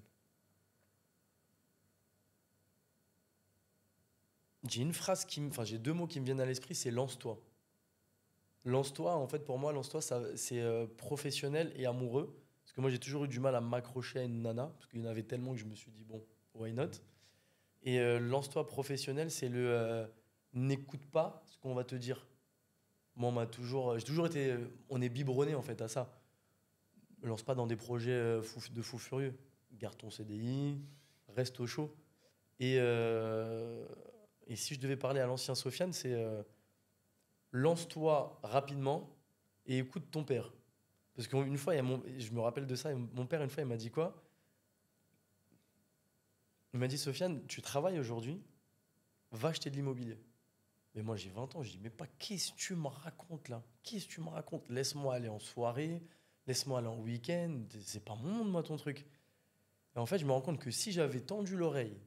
J'ai deux mots qui me viennent à l'esprit, c'est lance-toi. Lance-toi, en fait, pour moi, lance-toi, c'est professionnel et amoureux. Parce que moi, j'ai toujours eu du mal à m'accrocher à une nana, parce qu'il y en avait tellement que je me suis dit, bon, why not? Et lance-toi professionnel, c'est n'écoute pas ce qu'on va te dire. Moi, j'ai toujours été, on est biberonné en fait à ça. Lance pas dans des projets de fou furieux. Garde ton CDI, reste au chaud. Et si je devais parler à l'ancien Sofiane, c'est lance-toi rapidement et écoute ton père. Parce qu'une fois, je me rappelle de ça, mon père, une fois, il m'a dit quoi? Il m'a dit, Sofiane, tu travailles aujourd'hui, va acheter de l'immobilier. Mais moi, j'ai 20 ans, je dis, mais pas, qu'est-ce que tu me racontes là? Qu'est-ce que tu me racontes? Laisse-moi aller en soirée, laisse-moi aller en week-end, c'est pas mon monde, moi, ton truc. Et en fait, je me rends compte que si j'avais tendu l'oreille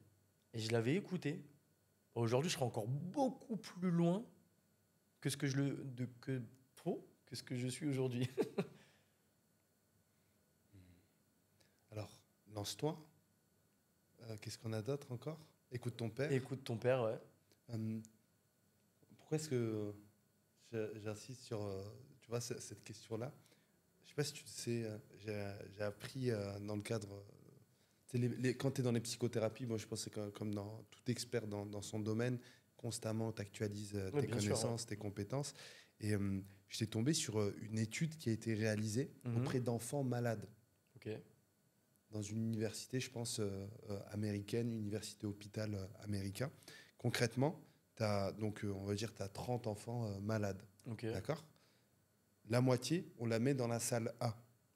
et je l'avais écouté, aujourd'hui, je serais encore beaucoup plus loin que ce que je suis aujourd'hui. Alors, lance-toi. Qu'est-ce qu'on a d'autre encore? Écoute ton père. Écoute ton père, ouais. Pourquoi est-ce que j'insiste sur tu vois, cette question-là. Je sais pas si tu sais, j'ai appris dans le cadre. Quand tu es dans les psychothérapies, moi je pense que c'est comme dans tout expert dans son domaine, constamment tu actualises Ouais, tes bien sûr, connaissances, tes compétences. Et j'étais tombé sur une étude qui a été réalisée auprès d'enfants malades Ok. dans une université, je pense, américaine, université hôpital américain. Concrètement, donc, on va dire que tu as 30 enfants malades. Ok. D'accord. La moitié, on la met dans la salle A.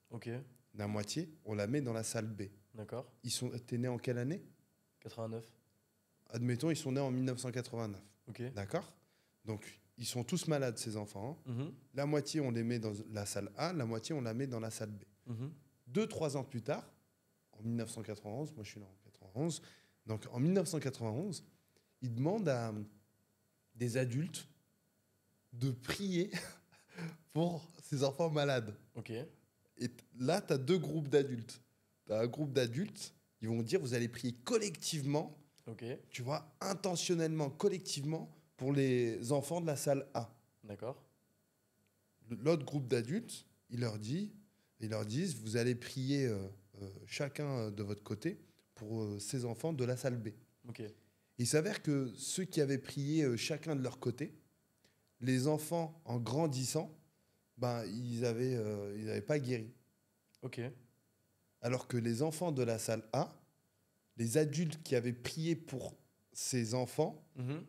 Ok. La moitié, on la met dans la salle B. D'accord. T'es né en quelle année? 89. Admettons, ils sont nés en 1989. Ok. D'accord. Donc, ils sont tous malades, ces enfants. Hein. Mhm. La moitié, on les met dans la salle A. La moitié, on la met dans la salle B. Mhm. 2-3 ans plus tard, en 1991, moi je suis né en 91, donc en 1991, ils demandent à des adultes de prier pour ces enfants malades. Ok. Et là, tu as deux groupes d'adultes. Tu as un groupe d'adultes, ils vont dire, vous allez prier collectivement, Ok. tu vois, intentionnellement, collectivement, pour les enfants de la salle A. D'accord. L'autre groupe d'adultes, ils leur disent, vous allez prier chacun de votre côté pour ces enfants de la salle B. Ok. Il s'avère que ceux qui avaient prié chacun de leur côté, les enfants, en grandissant, ben, ils avaient pas guéri. Ok. Alors que les enfants de la salle A, les adultes qui avaient prié pour ces enfants, Mhm.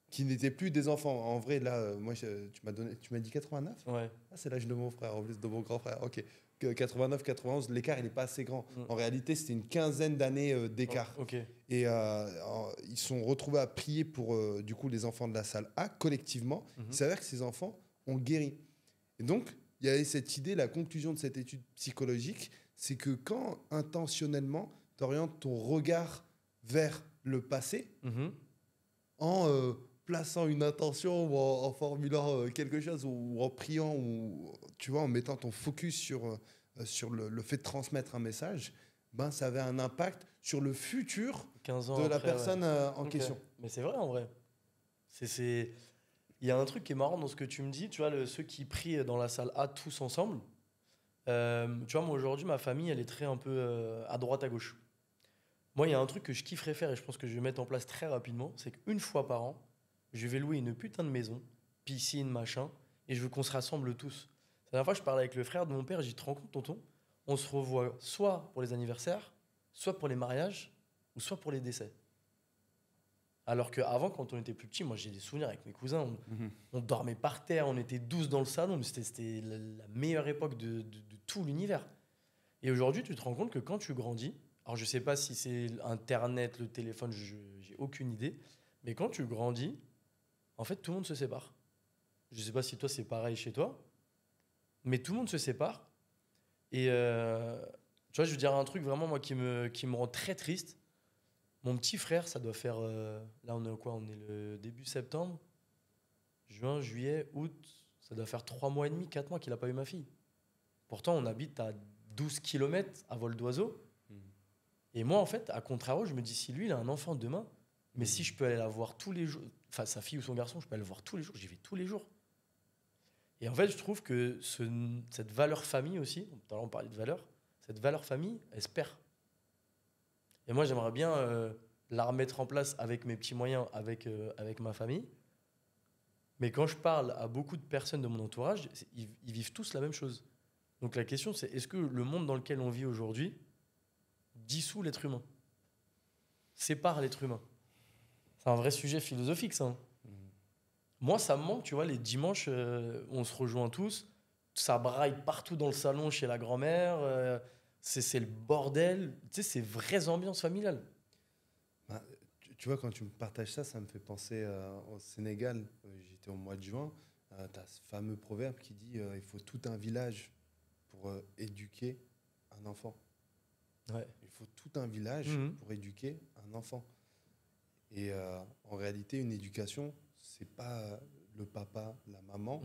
qui n'étaient plus des enfants. En vrai, là, moi, tu m'as dit 89? Ouais. Ah, c'est l'âge de mon frère, en plus de mon grand frère. Ok. 89, 91, l'écart, il n'est pas assez grand. Mm. En réalité, c'était une quinzaine d'années d'écart. Ok. Et ils sont retrouvés à prier pour du coup les enfants de la salle A collectivement. Mhm. Il s'avère que ces enfants ont guéri. Et donc, il y avait cette idée, la conclusion de cette étude psychologique, c'est que quand intentionnellement, tu orientes ton regard vers le passé, Mhm. en plaçant une intention ou en formulant quelque chose ou en priant ou tu vois en mettant ton focus sur le fait de transmettre un message, ben ça avait un impact sur le futur 15 ans de la après, ouais. personne en Ok. question. Mais c'est vrai en vrai. Il y a un truc qui est marrant dans ce que tu me dis, tu vois, ceux qui prient dans la salle A tous ensemble. Tu vois, moi aujourd'hui, ma famille, elle est très un peu à droite, à gauche. Moi, il y a un truc que je kifferais faire et je pense que je vais mettre en place très rapidement, c'est qu'une fois par an, je vais louer une putain de maison, piscine, machin, et je veux qu'on se rassemble tous. La dernière fois, je parlais avec le frère de mon père, j'ai dit, te rends compte, tonton, on se revoit soit pour les anniversaires, soit pour les mariages, ou soit pour les décès. Alors qu'avant, quand on était plus petit, moi j'ai des souvenirs avec mes cousins, on dormait par terre, on était 12 dans le salon, c'était la meilleure époque de tout l'univers. Et aujourd'hui, tu te rends compte que quand tu grandis, alors je sais pas si c'est Internet, le téléphone, j'ai aucune idée, mais quand tu grandis, en fait, tout le monde se sépare. Je sais pas si toi c'est pareil chez toi, mais tout le monde se sépare. Et tu vois, je veux dire un truc vraiment moi qui me rend très triste. Mon petit frère, ça doit faire. Là, on est quoi? On est le début septembre, juin, juillet, août. Ça doit faire 3 mois et demi, 4 mois qu'il n'a pas eu ma fille. Pourtant, on habite à 12 km à vol d'oiseau. Et moi, en fait, à contrario, je me dis, si lui, il a un enfant demain, mais si je peux aller la voir tous les jours, enfin, sa fille ou son garçon, je peux aller le voir tous les jours, j'y vais tous les jours. Et en fait, je trouve que cette valeur famille aussi, tout à l'heure on parlait de valeur, cette valeur famille, elle se perd. Et moi, j'aimerais bien la remettre en place avec mes petits moyens, avec ma famille. Mais quand je parle à beaucoup de personnes de mon entourage, ils vivent tous la même chose. Donc la question, c'est est-ce que le monde dans lequel on vit aujourd'hui dissout l'être humain, sépare l'être humain? C'est un vrai sujet philosophique, ça. Hein. Moi, ça me manque, tu vois, les dimanches, on se rejoint tous, ça braille partout dans le salon chez la grand-mère, c'est le bordel, tu sais, c'est vraie ambiance familiale. Bah, tu vois, quand tu me partages ça, ça me fait penser au Sénégal. J'étais au mois de juin. Tu as ce fameux proverbe qui dit il faut tout un village pour éduquer un enfant. Ouais. Il faut tout un village pour éduquer un enfant. Et en réalité, une éducation, c'est pas le papa, la maman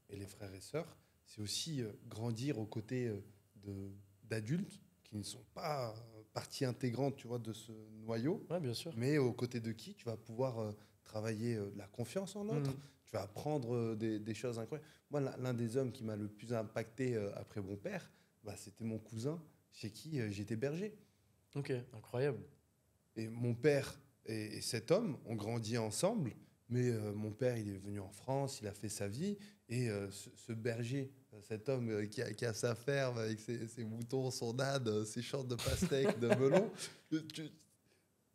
et les frères et sœurs. C'est aussi grandir aux côtés d'adultes qui ne sont pas partie intégrante, tu vois, de ce noyau. Ouais, bien sûr. Mais aux côtés de qui tu vas pouvoir travailler la confiance en l'autre. tu vas apprendre des choses incroyables. Moi, l'un des hommes qui m'a le plus impacté après mon père, bah, c'était mon cousin chez qui j'étais berger. Ok, incroyable. Et mon père et cet homme ont grandi ensemble, mais mon père, il est venu en France, il a fait sa vie, et ce berger, cet homme qui a sa ferme avec ses moutons, son âne, ses champs de pastèques, de melons, tu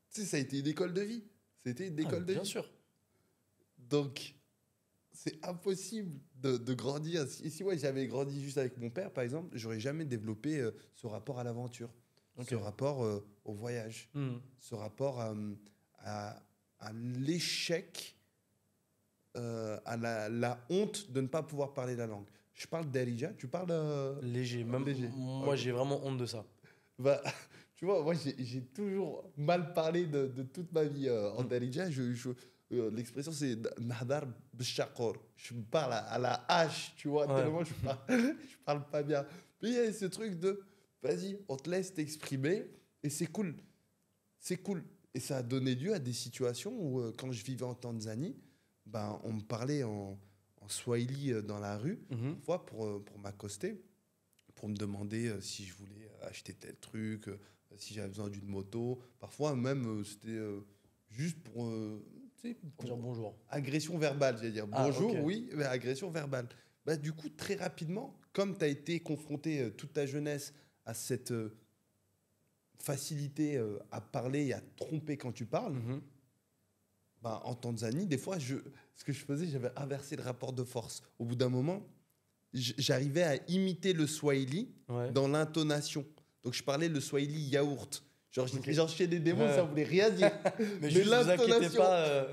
sais, ça a été une école de vie. C'était une école de Bien vie. sûr. Donc, c'est impossible de grandir. Si moi, j'avais grandi juste avec mon père, par exemple, j'aurais jamais développé ce rapport à l'aventure, Ok. ce rapport au voyage, ce rapport à l'échec, à la honte de ne pas pouvoir parler la langue. Je parle d'Elija, tu parles Léger. Même léger. moi, Ok. j'ai vraiment honte de ça. Bah, tu vois, moi, j'ai toujours mal parlé de toute ma vie en Darija. L'expression, c'est Nahdar Bishakor. Je parle à la hache, tu vois, Ouais. tellement je parle pas bien. Mais il y a ce truc de, vas-y, on te laisse t'exprimer et c'est cool. C'est cool. Et ça a donné lieu à des situations où, quand je vivais en Tanzanie, ben, on me parlait en swahili dans la rue, Mhm. parfois pour m'accoster, pour me demander si je voulais acheter tel truc, si j'avais besoin d'une moto. Parfois même, c'était juste tu sais, Pour dire bonjour. agression verbale, j'allais dire. Ah, Bonjour, ok. oui, mais agression verbale. Bah, du coup, très rapidement, comme tu as été confronté toute ta jeunesse à cette facilité à parler et à tromper quand tu parles, Mhm. bah, en Tanzanie, des fois, ce que je faisais, j'avais inversé le rapport de force. Au bout d'un moment, j'arrivais à imiter le swahili Ouais. dans l'intonation. Donc, je parlais le swahili yaourt. Genre, Ok. genre chez les démons, Ouais. ça voulait rien dire. Mais juste, vous inquiétez pas.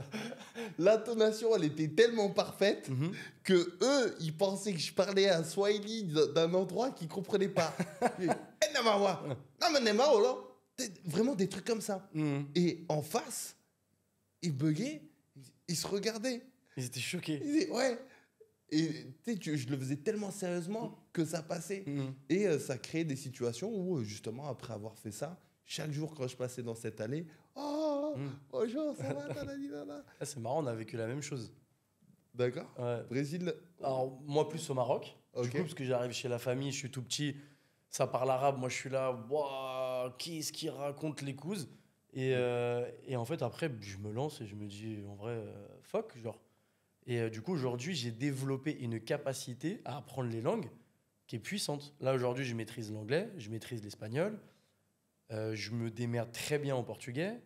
L'intonation, elle était tellement parfaite Mhm. que eux, ils pensaient que je parlais un swahili d'un endroit qu'ils comprenaient pas. Eh, Namawa. Non, mais Namawa, là. Vraiment des trucs comme ça. Mhm. Et en face, ils buggaient, ils se regardaient. Ils étaient choqués. Ils disaient, ouais. Et tu sais, je le faisais tellement sérieusement que ça passait. Mhm. Et ça créait des situations où, justement, après avoir fait ça, chaque jour quand je passais dans cette allée, oh, Mhm. bonjour, ça va, tanani, nana. Ah, c'est marrant, on a vécu la même chose. D'accord. Ouais. Brésil, Alors, moi, plus au Maroc. Du Ok. coup, parce que j'arrive chez la famille, je suis tout petit, ça parle arabe, moi je suis là, Ouah, qu'est-ce qui raconte les couses et en fait, après, je me lance et je me dis, en vrai, fuck, genre. Et du coup, aujourd'hui, j'ai développé une capacité à apprendre les langues qui est puissante. Là, aujourd'hui, je maîtrise l'anglais, je maîtrise l'espagnol, je me démerde très bien en portugais.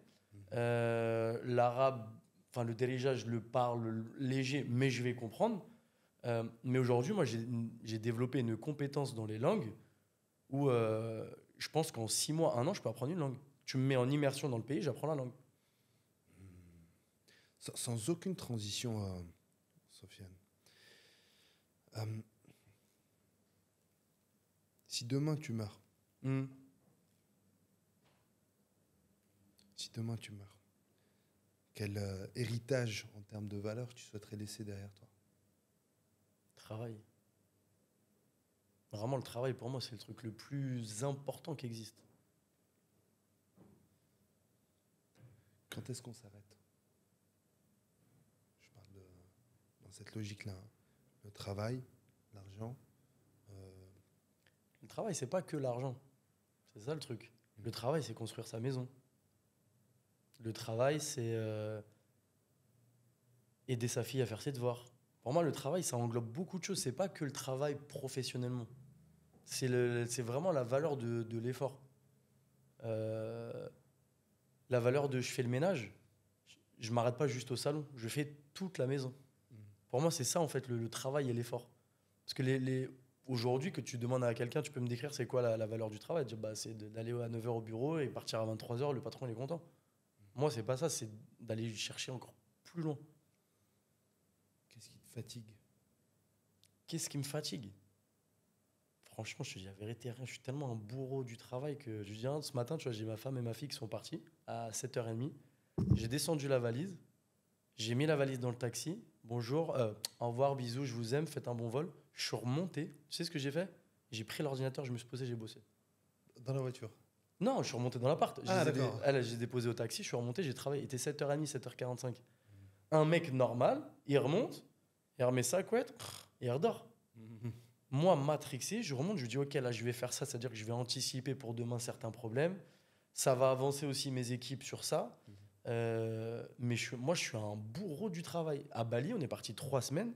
L'arabe, enfin le derija, je le parle léger, mais je vais comprendre. Mais aujourd'hui, moi, j'ai développé une compétence dans les langues où je pense qu'en 6 mois, 1 an, je peux apprendre une langue. Tu me mets en immersion dans le pays, j'apprends la langue. sans aucune transition, Sofiane. Si demain tu meurs, Hmm. si demain tu meurs, quel héritage en termes de valeurs tu souhaiterais laisser derrière toi? Travail. Vraiment, le travail, pour moi, c'est le truc le plus important qui existe. Quand est-ce qu'on s'arrête? Je parle dans cette logique-là, hein. Le travail, l'argent. Le travail, c'est pas que l'argent. C'est ça le truc. Le travail, c'est construire sa maison. Le travail, c'est aider sa fille à faire ses devoirs. Pour moi, le travail, ça englobe beaucoup de choses. C'est pas que le travail professionnellement. C'est vraiment la valeur de l'effort. La valeur de je fais le ménage. Je m'arrête pas juste au salon. Je fais toute la maison. Pour moi, c'est ça, en fait, le travail et l'effort. Parce que aujourd'hui, que tu demandes à quelqu'un, tu peux me décrire c'est quoi la valeur du travail. Dire, bah, c'est d'aller à 9h au bureau et partir à 23h, le patron il est content. Moi, c'est pas ça, c'est d'aller chercher encore plus loin. Qu'est-ce qui te fatigue? Qu'est-ce qui me fatigue? Franchement, je te dis la vérité, rien. Je suis tellement un bourreau du travail que je dis, hein, ce matin, tu vois, j'ai ma femme et ma fille qui sont partis à 7h30. J'ai descendu la valise, j'ai mis la valise dans le taxi. Bonjour, au revoir, bisous, je vous aime, faites un bon vol. Je suis remonté. Tu sais ce que j'ai fait? J'ai pris l'ordinateur, je me suis posé, j'ai bossé. Dans la voiture. Non, je suis remonté dans l'appart. Ah, d'accord. J'ai déposé au taxi, je suis remonté, j'ai travaillé. Il était 7h30, 7h45. Un mec normal, il remonte, Il remet sa couette et il redort. Moi, matrixé, je remonte, je lui dis ok, là je vais faire ça, c'est-à-dire que je vais anticiper pour demain certains problèmes. Ça va avancer aussi mes équipes sur ça. Mais moi, je suis un bourreau du travail. À Bali, on est parti 3 semaines.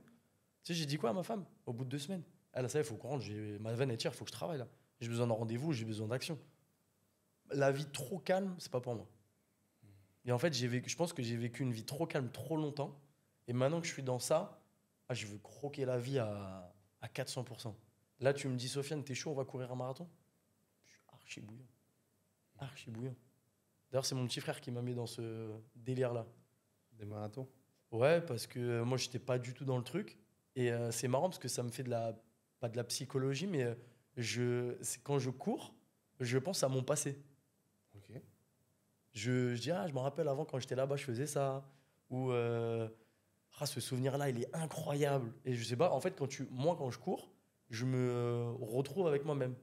Tu sais, j'ai dit quoi à ma femme au bout de 2 semaines? Elle a ça, il faut qu'on rentre, ma veine est tire, il faut que je travaille là. J'ai besoin d'un rendez-vous, j'ai besoin d'action. La vie trop calme, c'est pas pour moi. Et en fait, je pense que j'ai vécu une vie trop calme trop longtemps. Et maintenant que je suis dans ça, je veux croquer la vie à 400%. Là, tu me dis, Sofiane, t'es chaud, on va courir un marathon? Je suis archi bouillant. Archi bouillant. D'ailleurs, c'est mon petit frère qui m'a mis dans ce délire-là. Des marathons? Ouais, parce que moi, j'étais pas du tout dans le truc. Et c'est marrant parce que ça me fait pas de la psychologie, mais quand je cours, je pense à mon passé. Ok. Je dis, je me rappelle avant quand j'étais là-bas, je faisais ça. Ou, ce souvenir-là, il est incroyable. Et je sais pas, en fait, moi, quand je cours, je me retrouve avec moi-même.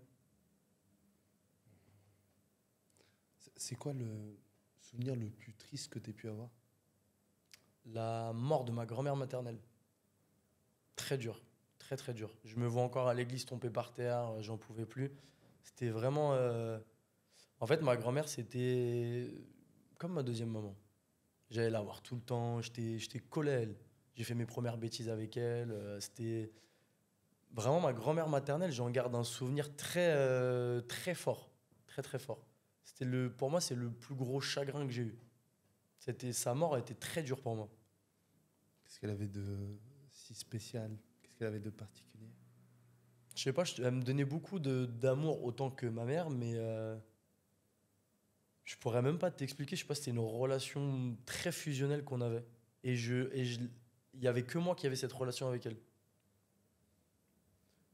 C'est quoi le souvenir le plus triste que tu aies pu avoir? La mort de ma grand-mère maternelle. Très dur. Très, très dur. Je me vois encore à l'église tomber par terre, j'en pouvais plus. C'était vraiment... En fait, ma grand-mère, c'était comme ma deuxième maman. J'allais la voir tout le temps, j'étais collé à elle. J'ai fait mes premières bêtises avec elle. C'était vraiment ma grand-mère maternelle, j'en garde un souvenir très, très fort. Très, très fort. Pour moi, c'est le plus gros chagrin que j'ai eu. Sa mort a été très dure pour moi. Qu'est-ce qu'elle avait de si spécial? Qu'est-ce qu'elle avait de particulier? Je sais pas, elle me donnait beaucoup d'amour autant que ma mère, mais je pourrais même pas t'expliquer. Je sais pas, c'était une relation très fusionnelle qu'on avait. Il y avait que moi qui avait cette relation avec elle.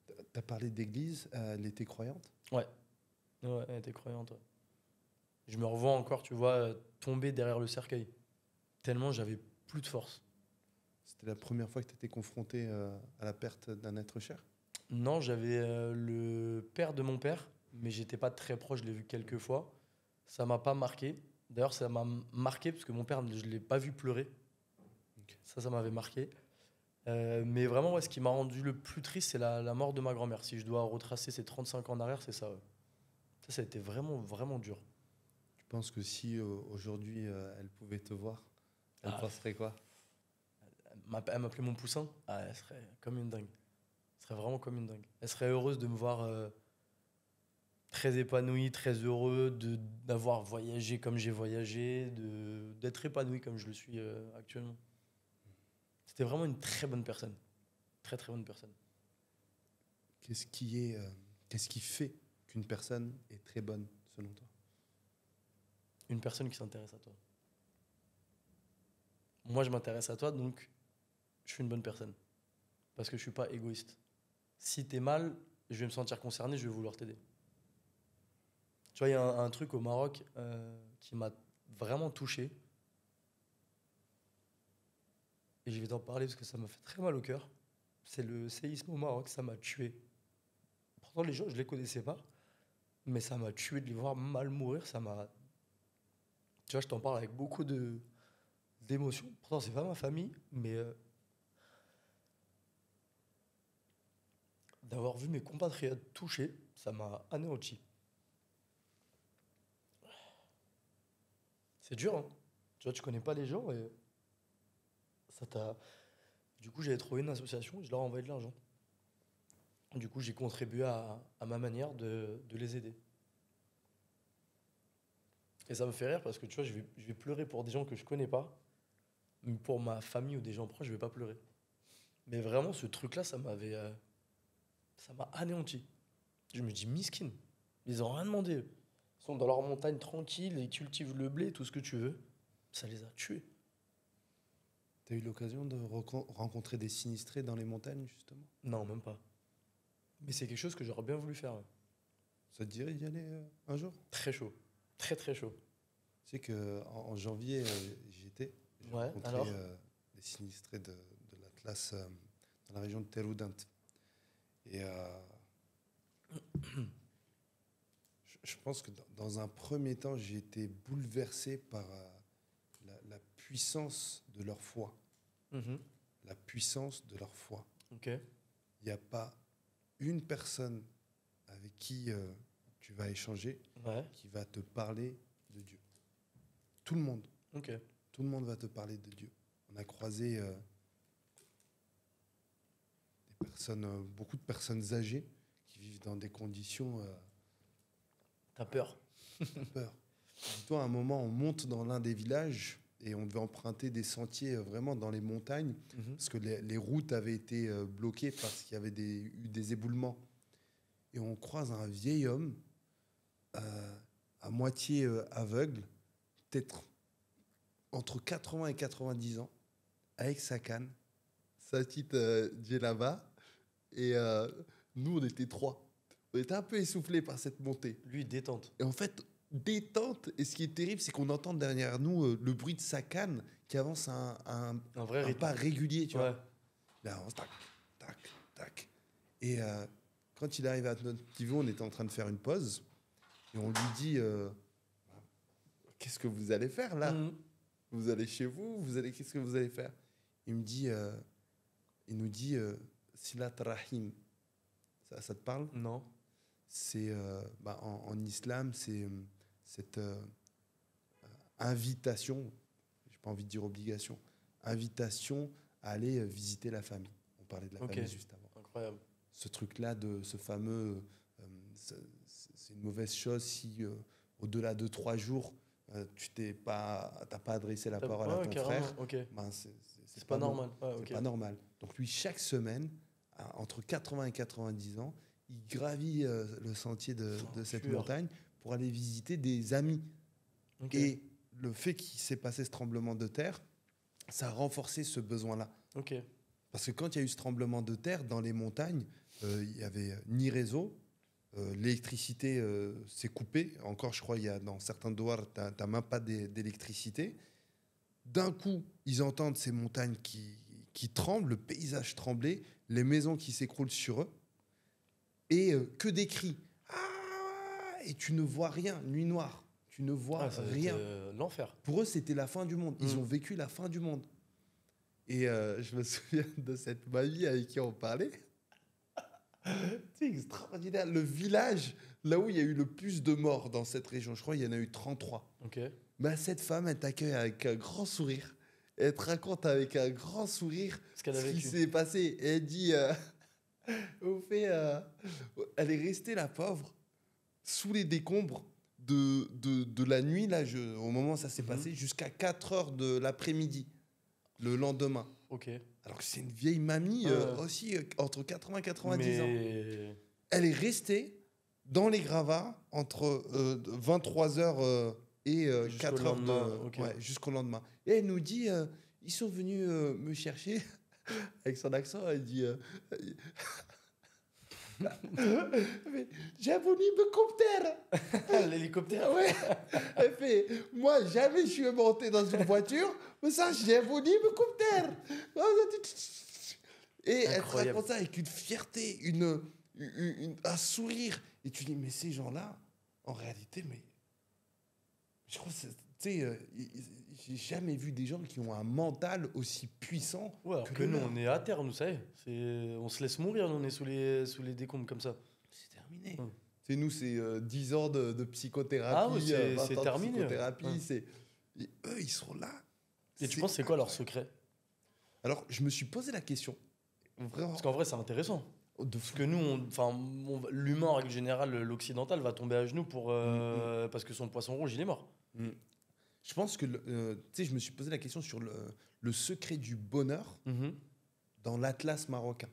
Tu as parlé d'église, elle était croyante? Ouais, ouais, elle était croyante. Ouais. Je me revois encore, tu vois, tomber derrière le cercueil. Tellement j'avais plus de force. C'était la première fois que tu étais confronté à la perte d'un être cher? Non, j'avais le père de mon père, mais j'étais pas très proche, je l'ai vu quelques fois. Ça m'a pas marqué. D'ailleurs, ça m'a marqué parce que mon père, je l'ai pas vu pleurer. Okay. Ça m'avait marqué. Mais vraiment, ouais, ce qui m'a rendu le plus triste, c'est la mort de ma grand-mère. Si je dois retracer ces 35 ans en arrière, c'est ça. Ouais. Ça a été vraiment, vraiment dur. Tu penses que si aujourd'hui elle pouvait te voir, elle penserait quoi? Elle m'appelait mon poussin. Elle serait comme une dingue. Elle serait vraiment comme une dingue. Elle serait heureuse de me voir très épanoui, très heureux, d'avoir voyagé comme j'ai voyagé, d'être épanoui comme je le suis actuellement. C'était vraiment une très bonne personne. Très, très bonne personne. Qu'est-ce qui fait qu'une personne est très bonne, selon toi? Une personne qui s'intéresse à toi. Moi, je m'intéresse à toi, donc je suis une bonne personne. Parce que je suis pas égoïste. Si t'es mal, je vais me sentir concerné, je vais vouloir t'aider. Tu vois, il y a un truc au Maroc qui m'a vraiment touché. Et je vais t'en parler parce que ça m'a fait très mal au cœur. C'est le séisme au Maroc, ça m'a tué. Pourtant, les gens, je les connaissais pas. Mais ça m'a tué de les voir mal mourir. Ça m'a... Tu vois, je t'en parle avec beaucoup d'émotions. Pourtant, c'est pas ma famille, mais d'avoir vu mes compatriotes touchés, ça m'a anéanti. C'est dur, hein. Tu vois, tu connais pas les gens et ça t'a... Du coup, j'avais trouvé une association et je leur ai envoyé de l'argent. Du coup, j'ai contribué à ma manière de les aider. Et ça me fait rire parce que tu vois, je vais pleurer pour des gens que je connais pas. Mais pour ma famille ou des gens proches, je vais pas pleurer. Mais vraiment, ce truc-là, ça m'a anéanti. Je me dis, miskin. Ils ont rien demandé. Eux. Ils sont dans leur montagne tranquille, ils cultivent le blé, tout ce que tu veux. Ça les a tués. Tu as eu l'occasion de rencontrer des sinistrés dans les montagnes, justement? Non, même pas. Mais c'est quelque chose que j'aurais bien voulu faire. Ouais. Ça te dirait d'y aller un jour? Très chaud. Très, très chaud. Tu sais qu'en janvier, j'y étais. J'ai rencontré des sinistrés de l'Atlas dans la région de Teroudant. Et je pense que dans un premier temps, j'ai été bouleversé par la puissance de leur foi. Mm-hmm. la puissance de leur foi. Ok. Il n'y a pas une personne avec qui tu vas échanger Ouais. qui va te parler de Dieu. Tout le monde. Ok. Tout le monde va te parler de Dieu. On a croisé des personnes, beaucoup de personnes âgées qui vivent dans des conditions T'as peur? peur. Dis-toi, à un moment, on monte dans l'un des villages et on devait emprunter des sentiers vraiment dans les montagnes parce que les routes avaient été bloquées parce qu'il y avait eu des éboulements. Et on croise un vieil homme à moitié aveugle, peut-être entre 80 et 90 ans, avec sa canne, sa petite djellaba. Et nous, on était trois. On était un peu essoufflés par cette montée. Lui, détente. Et en fait, détente. Et ce qui est terrible, c'est qu'on entend derrière nous le bruit de sa canne qui avance à Un vrai un rythme. pas régulier, tu Ouais. vois. Il avance, tac, tac, tac. Et quand il arrive à notre niveau, on était en train de faire une pause. Et on lui dit, qu'est-ce que vous allez faire là? Mhm. Vous allez chez vous? Qu'est-ce que vous allez faire? Il nous dit, Silat Rahim. Ça te parle? Non. C'est en islam, c'est cette invitation, j'ai pas envie de dire obligation, invitation à aller visiter la famille. On parlait de la Ok. famille juste avant. Incroyable. Ce truc-là, de ce fameux, c'est une mauvaise chose si au-delà de 3 jours, t'as pas adressé la parole à Ouais, ton carrément. frère. Ok. Ben, C'est pas bon. normal. Ouais, C'est ok. pas normal. Donc lui, chaque semaine, entre 80 et 90 ans, il gravit le sentier de cette Pur. montagne pour aller visiter des amis. Ok. Et le fait qu'il s'est passé ce tremblement de terre, ça a renforcé ce besoin-là. Ok. Parce que quand il y a eu ce tremblement de terre, dans les montagnes, il n'y avait ni réseau, l'électricité s'est coupée. Encore, je crois, dans certains douars, tu n'as même pas d'électricité. D'un coup, ils entendent ces montagnes qui tremblent, le paysage trembler, les maisons qui s'écroulent sur eux, et que des cris. Ah, et tu ne vois rien, nuit noire. Tu ne vois Ah, ça va rien. être, l'enfer. Pour eux, c'était la fin du monde. Ils Mm. ont vécu la fin du monde. Et je me souviens de cette mamie avec qui on parlait. C'est extraordinaire. Le village, là où il y a eu le plus de morts dans cette région, je crois qu'il y en a eu 33. Ok. Bah, cette femme, elle t'accueille avec un grand sourire. Elle te raconte avec un grand sourire Ce qu'elle a ce qui vécu. s'est passé. Et elle dit, elle est restée, la pauvre, sous les décombres de la nuit, là, au moment où ça s'est Mhm. passé, jusqu'à 4 heures de l'après-midi, le lendemain. Ok. Alors que c'est une vieille mamie, Ouais. aussi, entre 80 et 90 ans. Mais Elle est restée dans les gravats entre 23h et Jusqu'au 4h lendemain, ok. jusqu'au lendemain. Et elle nous dit, ils sont venus me chercher, avec son accent, elle dit, mais j'ai un hélicoptère. l'hélicoptère. Ouais. Elle fait, moi jamais je suis monté dans une voiture, mais ça j'ai un hélicoptère. Et elle te Incroyable. raconte ça avec une fierté, un sourire. Et tu dis, mais ces gens-là, en réalité, mais je crois que j'ai jamais vu des gens qui ont un mental aussi puissant. Ouais, alors que le nous, leur. on est à terre, nous, ça y est. On se laisse mourir, nous, on est sous les décombres comme ça. C'est terminé. Hum. C'est nous, c'est 10 ans de psychothérapie. Ah oui, c'est 20 ans de terminé. psychothérapie. Hum. Et eux, ils sont là. Et tu penses, c'est quoi leur secret? Alors, je me suis posé la question. Vraiment. Parce qu'en vrai, c'est intéressant. De Parce que nous, l'humain, en règle générale, l'occidental, va tomber à genoux parce que son poisson rouge, il est mort. Je pense que je me suis posé la question sur le secret du bonheur dans l'Atlas marocain.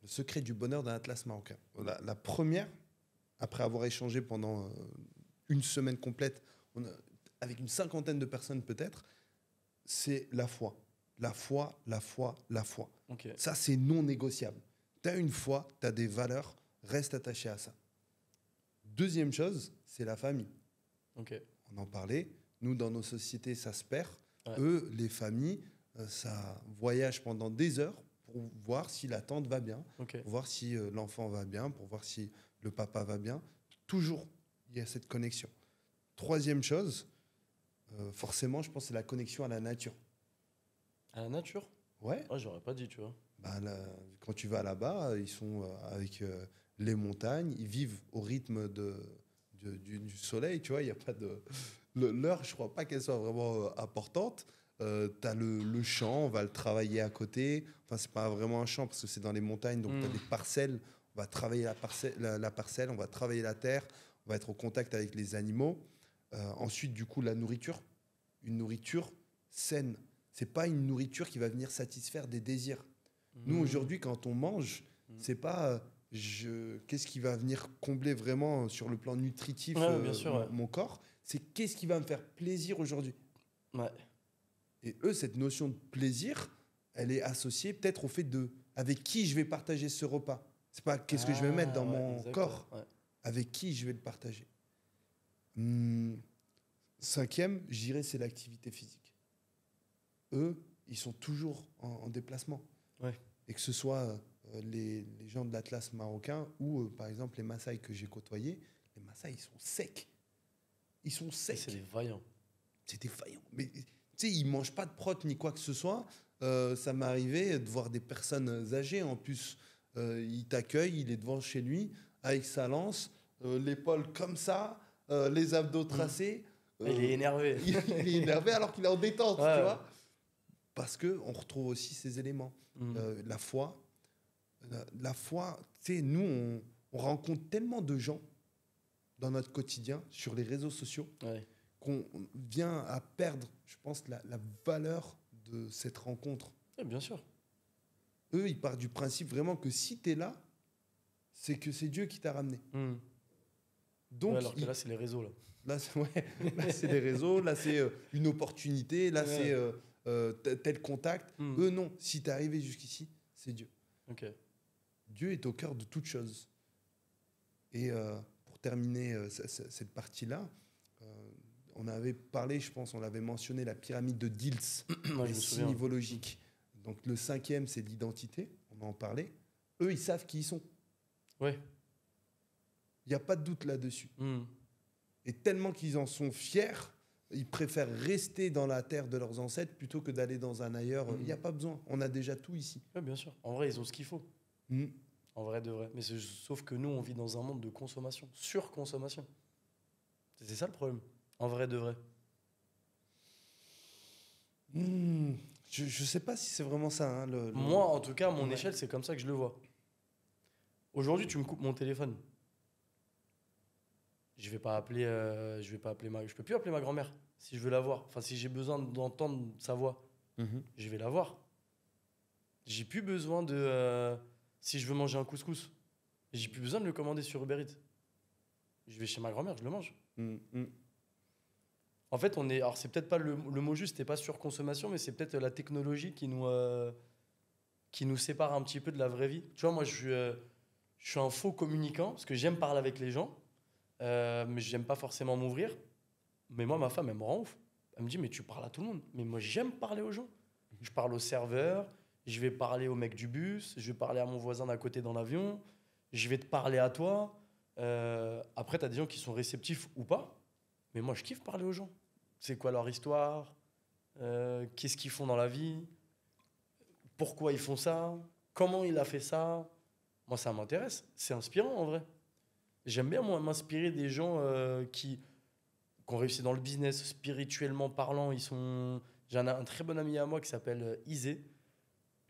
Le secret du bonheur dans l'Atlas marocain. La première, après avoir échangé pendant une semaine complète, avec une cinquantaine de personnes peut-être, c'est la foi. La foi, la foi, la foi. Ok. Ça, c'est non négociable. Tu as une foi, tu as des valeurs, reste attaché à ça. Deuxième chose, c'est la famille. Ok. On en parlait. Nous, dans nos sociétés, ça se perd. Ouais. Eux, les familles, ça voyage pendant des heures pour voir si la tante va bien, Ok. pour voir si l'enfant va bien, pour voir si le papa va bien. Toujours, il y a cette connexion. Troisième chose, forcément, je pense que c'est la connexion à la nature. À la nature? Ouais. Ouais, j'aurais pas dit, tu vois. Bah, quand tu vas là-bas, ils sont avec les montagnes, ils vivent au rythme du soleil, tu vois, il y a pas de... L'heure, je crois pas qu'elle soit vraiment importante. Tu as le champ, on va le travailler à côté. Enfin, c'est pas vraiment un champ parce que c'est dans les montagnes, donc tu as des parcelles. On va travailler la parcelle, on va travailler la terre, on va être au contact avec les animaux. Ensuite, du coup, la nourriture, une nourriture saine. C'est pas une nourriture qui va venir satisfaire des désirs. Nous, aujourd'hui, quand on mange, c'est pas qu'est-ce qui va venir combler vraiment sur le plan nutritif Ouais, bien sûr, ouais. mon corps. C'est qu'est-ce qui va me faire plaisir aujourd'hui. Ouais. Et eux, cette notion de plaisir, elle est associée peut-être au fait de avec qui je vais partager ce repas. C'est pas qu'est-ce que je vais mettre dans mon exactement, corps, ouais. avec qui je vais le partager. Cinquième, je dirais, c'est l'activité physique. Eux, ils sont toujours en déplacement. Ouais. Et que ce soit les gens de l'Atlas marocain ou, par exemple, les Maasai que j'ai côtoyés, les Maasai, ils sont secs. Ils sont secs. C'est des vaillants. C'est des vaillants. Mais tu sais, ils ne mangent pas de prot ni quoi que ce soit. Ça m'est arrivé de voir des personnes âgées. En plus, il t'accueille, il est devant chez lui, avec sa lance, l'épaule comme ça, les abdos tracés. Il est énervé. Il est énervé alors qu'il est en détente, Ouais. tu vois. Parce qu'on retrouve aussi ces éléments. La foi, tu sais, nous, on rencontre tellement de gens dans notre quotidien, sur les réseaux sociaux, Ouais. qu'on vient à perdre, je pense, la valeur de cette rencontre. Ouais, bien sûr. Eux, ils partent du principe vraiment que si tu es là, c'est que c'est Dieu qui t'a ramené. Donc, Ouais, alors que là, c'est les réseaux. Là. Là, c'est des réseaux, là, c'est une opportunité, là, c'est tel contact. Eux, non. Si tu es arrivé jusqu'ici, c'est Dieu. Ok. Dieu est au cœur de toute chose. Et pour terminer cette partie-là, on avait parlé, je pense, on l'avait mentionné, la pyramide de Diels, Moi, je les me 6 souviens. niveaux logiques. Donc le 5e, c'est l'identité, on en parlait. Eux, ils savent qui ils sont. Ouais. Il n'y a pas de doute là-dessus. Et tellement qu'ils en sont fiers, ils préfèrent rester dans la terre de leurs ancêtres plutôt que d'aller dans un ailleurs. Il n'y a pas besoin, on a déjà tout ici. Ouais, bien sûr. En vrai, ils ont ce qu'il faut. En vrai de vrai. Mais sauf que nous, on vit dans un monde de consommation, surconsommation. C'est ça le problème. En vrai de vrai. Je ne sais pas si c'est vraiment ça. Hein, Moi, en tout cas, à mon Ouais. échelle, c'est comme ça que je le vois. Aujourd'hui, tu me coupes mon téléphone. Je vais pas appeler je peux plus appeler ma grand-mère si je veux la voir. Enfin, si j'ai besoin d'entendre sa voix, je vais la voir. J'ai plus besoin de si je veux manger un couscous, j'ai plus besoin de le commander sur Uber Eats. Je vais chez ma grand-mère, je le mange. En fait, alors c'est peut-être pas le mot juste, c'est pas surconsommation, mais c'est peut-être la technologie qui nous sépare un petit peu de la vraie vie. Tu vois, moi, je suis un faux communicant parce que j'aime parler avec les gens, mais j'aime pas forcément m'ouvrir. Mais moi, ma femme, elle me rend ouf. Elle me dit, mais tu parles à tout le monde. Mais moi, j'aime parler aux gens. Je parle au serveur, je vais parler au mec du bus, je vais parler à mon voisin d'à côté dans l'avion, je vais te parler à toi. Après, tu as des gens qui sont réceptifs ou pas, mais moi, je kiffe parler aux gens. C'est quoi leur histoire, qu'est-ce qu'ils font dans la vie, pourquoi ils font ça, comment il a fait ça. Moi, ça m'intéresse. C'est inspirant, en vrai. J'aime bien, moi, m'inspirer des gens qui ont réussi dans le business, spirituellement parlant. J'en ai un très bon ami à moi qui s'appelle Isé.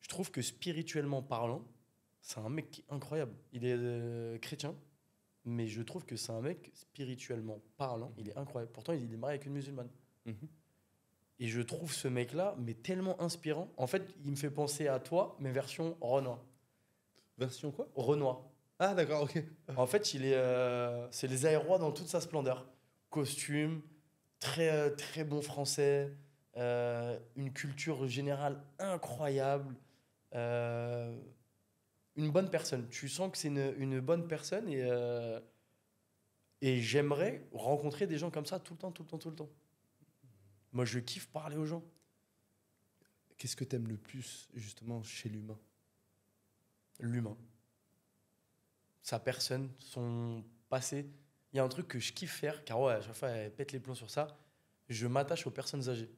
Je trouve que spirituellement parlant, c'est un mec qui est incroyable. Il est chrétien, mais je trouve que c'est un mec spirituellement parlant, il est incroyable. Pourtant, il est marié avec une musulmane. Et je trouve ce mec-là, mais tellement inspirant. En fait, il me fait penser à toi, mais version Renoir. Version quoi? Renoir. Ah, d'accord, ok. En fait, c'est les aérois dans toute sa splendeur. Costume, très bon français, une culture générale incroyable, une bonne personne. Tu sens que c'est une bonne personne et j'aimerais rencontrer des gens comme ça tout le temps, tout le temps, tout le temps. Moi, je kiffe parler aux gens. Qu'est-ce que tu aimes le plus, justement, chez l'humain? L'humain. Sa personne, son passé. Il y a un truc que je kiffe faire, car ouais, à chaque fois, elle pète les plombs sur ça. Je m'attache aux personnes âgées.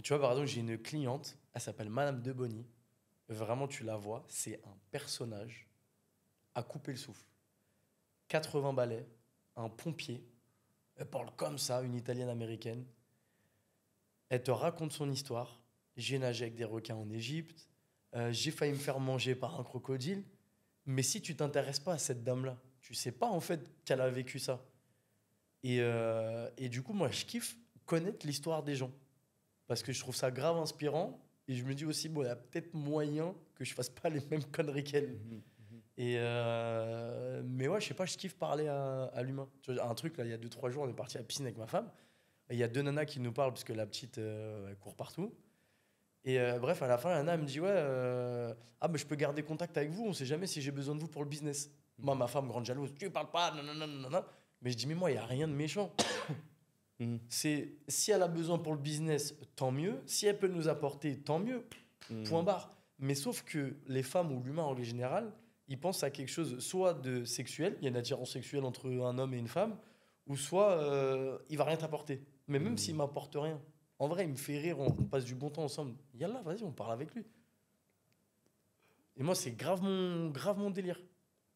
Tu vois, par exemple, j'ai une cliente, elle s'appelle Madame de Bonny. Vraiment, tu la vois, c'est un personnage à couper le souffle. 80 balais, un pompier. Elle parle comme ça, une italienne américaine. Elle te raconte son histoire. J'ai nagé avec des requins en Égypte. J'ai failli me faire manger par un crocodile. Mais si tu t'intéresses pas à cette dame-là, tu sais pas en fait qu'elle a vécu ça. Et du coup, moi, je kiffe connaître l'histoire des gens. Parce que je trouve ça grave inspirant. Et je me dis aussi, bon, il y a peut-être moyen que je fasse pas les mêmes conneries qu'elle. Mais ouais, je sais pas, je kiffe parler à l'humain. Tu vois, un truc, là, il y a 2-3 jours, on est parti à la piscine avec ma femme. Et il y a 2 nanas qui nous parlent parce que la petite elle court partout. Et bref, à la fin, la nana elle me dit, ouais, ah, mais je peux garder contact avec vous, on sait jamais si j'ai besoin de vous pour le business. Moi, ma femme, grande jalouse, tu parles pas, non, non, non, non, non. Mais je dis, mais moi, il n'y a rien de méchant. C'est si elle a besoin pour le business, tant mieux. Si elle peut nous apporter, tant mieux. Point barre. Mais sauf que les femmes ou l'humain en règle générale, ils pensent à quelque chose soit de sexuel, il y a une attirance sexuelle entre un homme et une femme, ou soit il va rien t'apporter. Mais même s'il m'apporte rien, en vrai, il me fait rire, on passe du bon temps ensemble. Yallah, vas-y, on parle avec lui. Et moi, c'est grave mon délire.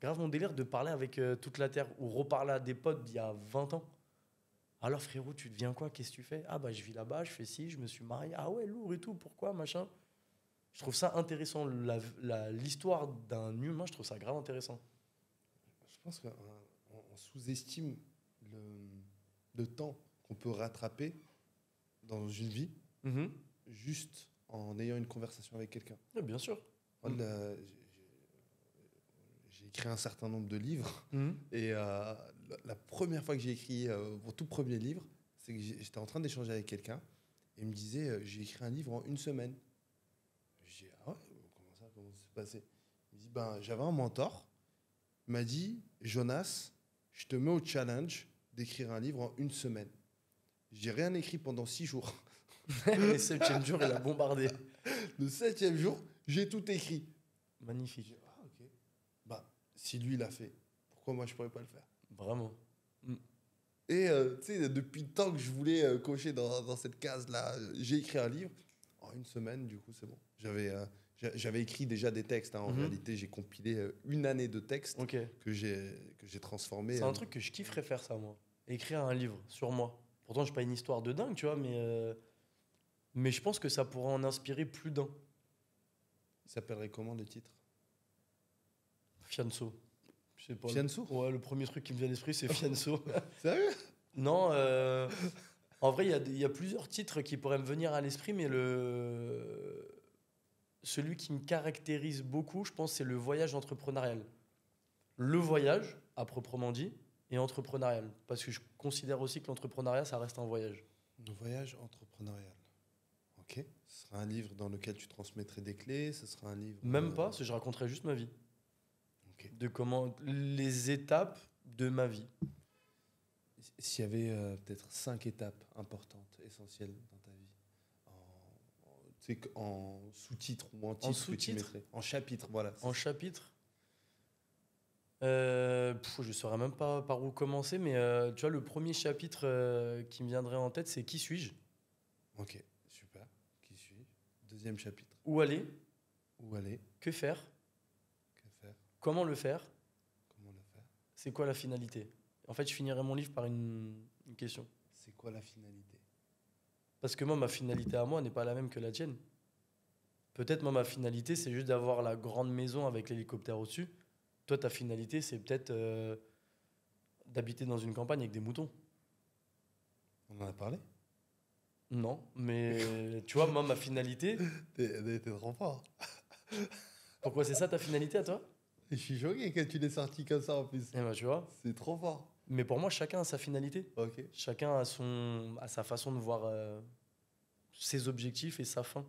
Grave mon délire de parler avec toute la terre ou reparler à des potes d'il y a 20 ans. Alors frérot, tu deviens quoi? Qu'est-ce que tu fais? Ah bah je vis là-bas, je fais ci, je me suis marié. Ah ouais, lourd et tout, pourquoi, machin? Je trouve ça intéressant. L'histoire d'un humain, je trouve ça grave intéressant. Je pense qu'on sous-estime le temps qu'on peut rattraper dans une vie juste en ayant une conversation avec quelqu'un. Ouais, bien sûr. Moi, j'ai écrit un certain nombre de livres et la première fois que j'ai écrit mon tout premier livre, c'est que j'étais en train d'échanger avec quelqu'un et il me disait j'ai écrit un livre en 1 semaine. J'ai dit ah ouais, comment ça s'est passé? Il me dit ben j'avais un mentor, il m'a dit Jonas, je te mets au challenge d'écrire un livre en 1 semaine. J'ai rien écrit pendant 6 jours. Le 7e jour, il a bombardé. Le 7e jour, j'ai tout écrit. Magnifique. J'ai dit, ah ok. Bah si lui l'a fait, pourquoi moi je pourrais pas le faire? Vraiment. Et tu sais, depuis le temps que je voulais cocher dans cette case-là, j'ai écrit un livre. En 1 semaine, du coup, c'est bon. J'avais écrit déjà des textes. En réalité, j'ai compilé 1 année de textes que j'ai transformé. C'est un truc que je kifferais faire, ça, moi. Écrire un livre sur moi. Pourtant, je n'ai pas une histoire de dingue, tu vois, mais je pense que ça pourrait en inspirer plus d'un. Il s'appellerait comment le titre? Fianso. Je sais pas. Fianso? Ouais, le premier truc qui me vient à l'esprit, c'est Fianso. Sérieux? Non, en vrai, il y a plusieurs titres qui pourraient me venir à l'esprit, mais celui qui me caractérise beaucoup, je pense, c'est le voyage entrepreneurial. Le voyage, à proprement dit, et entrepreneurial. Parce que je considère aussi que l'entrepreneuriat, ça reste un voyage. Le voyage entrepreneurial. Ok. Ce sera un livre dans lequel tu transmettrais des clés. Ce sera un livre. Même pas, je raconterais juste ma vie. Ok. De comment les étapes de ma vie. S'il y avait peut-être 5 étapes importantes, essentielles dans ta vie, en sous-titre ou en titre que tu mettrais. En chapitre, voilà. En chapitre. Je ne saurais même pas par où commencer, mais tu vois, le premier chapitre qui me viendrait en tête, c'est Qui suis-je? Ok, super. Qui suis-je? Deuxième chapitre. Où aller? Où aller? Que faire? Que faire? Comment le faire? Comment le faire? C'est quoi la finalité? En fait, je finirai mon livre par une question. C'est quoi la finalité? Parce que moi, ma finalité à moi n'est pas la même que la tienne. Peut-être, moi, ma finalité, c'est juste d'avoir la grande maison avec l'hélicoptère au-dessus. Toi, ta finalité, c'est peut-être d'habiter dans une campagne avec des moutons. On en a parlé? Non, mais tu vois, moi, ma finalité... T'es trop fort. Pourquoi c'est ça ta finalité à toi? Je suis choqué que tu l'aies sorti comme ça en plus. Eh ben, tu vois. C'est trop fort. Mais pour moi, chacun a sa finalité. Ok. Chacun a sa façon de voir ses objectifs et sa fin.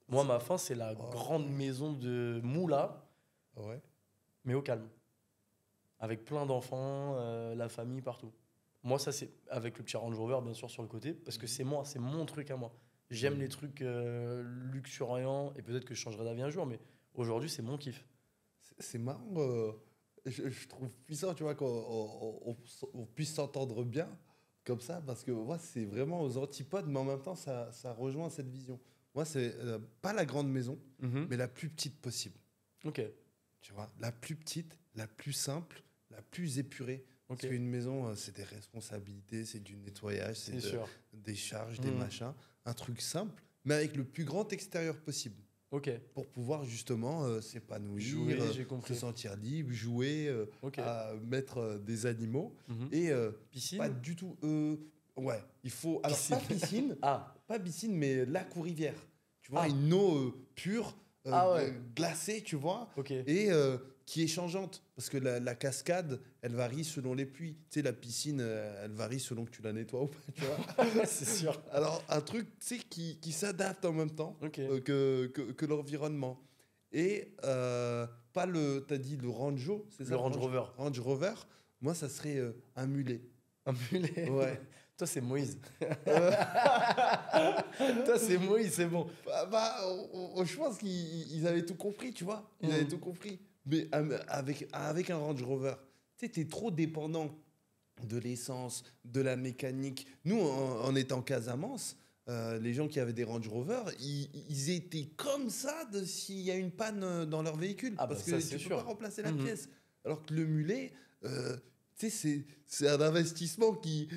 Moi, ma fin, c'est la grande maison de Moula, Ouais. mais au calme. Avec plein d'enfants, la famille, partout. Moi, ça, c'est avec le petit Range Rover, bien sûr, sur le côté, parce que c'est moi, c'est mon truc à moi. J'aime les trucs luxuriants, et peut-être que je changerai d'avis un jour, mais aujourd'hui, c'est mon kiff. C'est marrant. Je trouve puissant, tu vois, qu'on puisse s'entendre bien comme ça parce que moi, c'est vraiment aux antipodes, mais en même temps, ça rejoint cette vision. Moi, c'est pas la grande maison, mais la plus petite possible. Ok. Tu vois, la plus petite, la plus simple, la plus épurée. Ok. Parce qu'une maison, c'est des responsabilités, c'est du nettoyage, C'est sûr. des charges, des machins. Un truc simple, mais avec le plus grand extérieur possible. Ok. Pour pouvoir justement s'épanouir, Jouer, j'ai se compris. sentir libre, jouer, Ok. à mettre des animaux. Mhm. Et Piscine. pas du tout. Ouais, il faut. Alors, Piscine. pas piscine, Ah. pas piscine, mais lac ou rivière. Tu vois, Ah. une eau pure, Ah ouais. glacée, tu vois, Ok. et qui est changeante. Parce que la cascade, elle varie selon les pluies. Tu sais, la piscine, elle varie selon que tu la nettoies ou pas, tu vois. C'est sûr. Alors, un truc, tu sais, qui s'adapte en même temps Ok. que l'environnement. Et pas le. T'as dit le Range, c'est ça? Le Range Rover. Range Rover. Moi, ça serait un mulet. Un mulet. Ouais. Toi, c'est Moïse. Euh, Toi, c'est Moïse, c'est bon. je pense qu'ils avaient tout compris, tu vois. Ils avaient tout compris. Mais avec un Range Rover, tu sais, t'es trop dépendant de l'essence, de la mécanique. Nous, en étant Casamance, les gens qui avaient des Range Rover, ils étaient comme ça s'il y a une panne dans leur véhicule. Ah bah parce ça, que c'est tu peux sûr. pas remplacer la pièce. Alors que le mulet, tu sais, c'est un investissement qui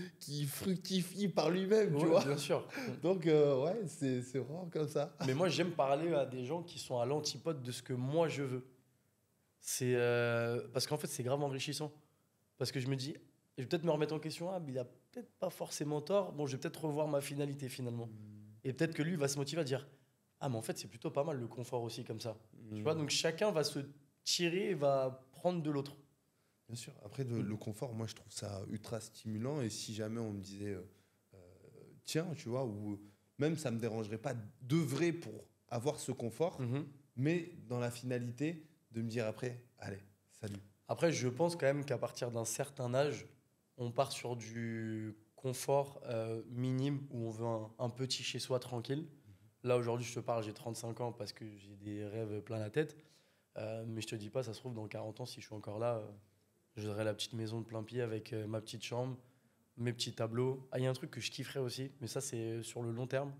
fructifie par lui-même, tu Ouais, vois. bien sûr. Donc, ouais, c'est vraiment comme ça. Mais moi, j'aime parler à des gens qui sont à l'antipode de ce que moi je veux. C'est parce qu'en fait, c'est grave enrichissant. Parce que je me dis, je vais peut-être me remettre en question. Ah, mais il a peut-être pas forcément tort. Bon, je vais peut-être revoir ma finalité finalement. Et peut-être que lui va se motiver à dire, ah, mais en fait, c'est plutôt pas mal le confort aussi comme ça. Tu vois, donc chacun va se tirer et va prendre de l'autre. Bien sûr. Après, le confort, moi, je trouve ça ultra stimulant. Et si jamais on me disait, tiens, tu vois, ou même ça me dérangerait pas d'œuvrer pour avoir ce confort, mais dans la finalité de me dire après, allez, salut. Après, je pense quand même qu'à partir d'un certain âge, on part sur du confort minime où on veut un petit chez soi tranquille. Là, aujourd'hui, je te parle, j'ai 35 ans parce que j'ai des rêves plein la tête. Mais je te dis pas, ça se trouve, dans 40 ans, si je suis encore là, j'aurai la petite maison de plein pied avec ma petite chambre, mes petits tableaux. Ah, il y a un truc que je kifferais aussi, mais ça, c'est sur le long terme.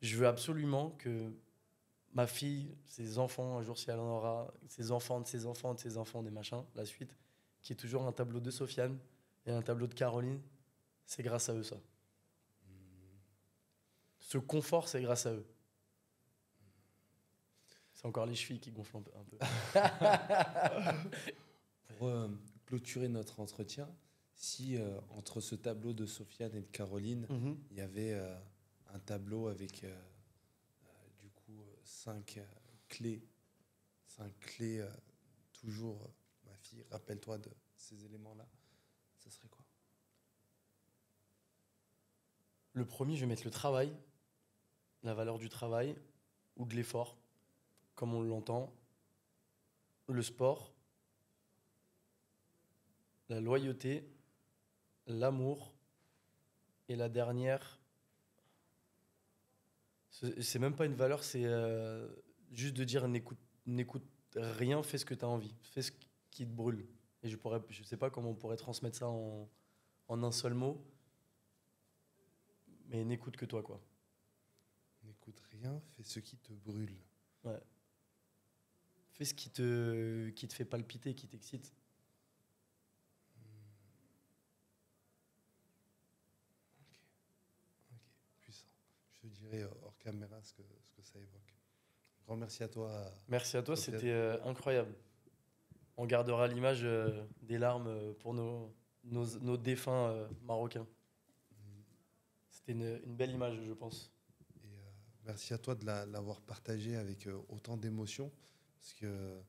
Je veux absolument que ma fille, ses enfants, un jour, si elle en aura, ses enfants, de ses enfants, de ses enfants, des machins, la suite, qui est toujours un tableau de Sofiane et un tableau de Caroline, c'est grâce à eux, ça. Ce confort, c'est grâce à eux. C'est encore les chevilles qui gonflent un peu. Pour clôturer notre entretien, si entre ce tableau de Sofiane et de Caroline, il y avait un tableau avec du coup 5 clés, toujours, ma fille, rappelle-toi de ces éléments-là, ça serait quoi? Le premier, je vais mettre le travail, la valeur du travail ou de l'effort, comme on l'entend, le sport, la loyauté, l'amour, et la dernière, c'est même pas une valeur, c'est juste de dire n'écoute rien, fais ce que tu as envie, fais ce qui te brûle. Et je sais pas comment on pourrait transmettre ça en un seul mot, mais n'écoute que toi, quoi. N'écoute rien, fais ce qui te brûle. Ouais. Fais ce qui te fait palpiter, qui t'excite. Ok, puissant. Je te dirai hors caméra ce que ça évoque. Grand merci à toi. Merci à toi, Sofiane. c'était incroyable. On gardera l'image des larmes pour nos défunts marocains. C'était une belle image, je pense. Et merci à toi de l'avoir partagé avec autant d'émotion. Parce que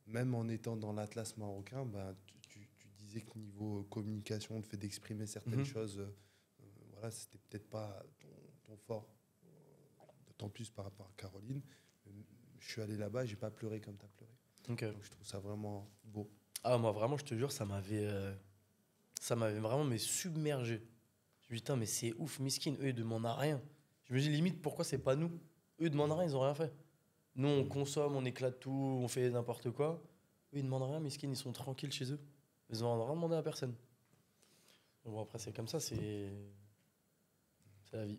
même en étant dans l'Atlas marocain, bah, tu disais que niveau communication, le fait d'exprimer certaines choses, voilà, c'était peut-être pas ton fort. D'autant plus par rapport à Caroline. Je suis allé là-bas, j'ai pas pleuré comme tu as pleuré. Okay. Donc je trouve ça vraiment beau. Ah, moi vraiment, je te jure, ça m'avait vraiment mais submergé. Je me dis, putain, mais c'est ouf, miskin, eux ils demandent rien. Je me dis limite, pourquoi c'est pas nous? Eux ils demandent rien, ils ont rien fait. Nous on consomme, on éclate tout, on fait n'importe quoi. Eux ils demandent rien, miskin, ils sont tranquilles chez eux. Ils ont rien demandé à personne. Bon, après, c'est comme ça, c'est la vie.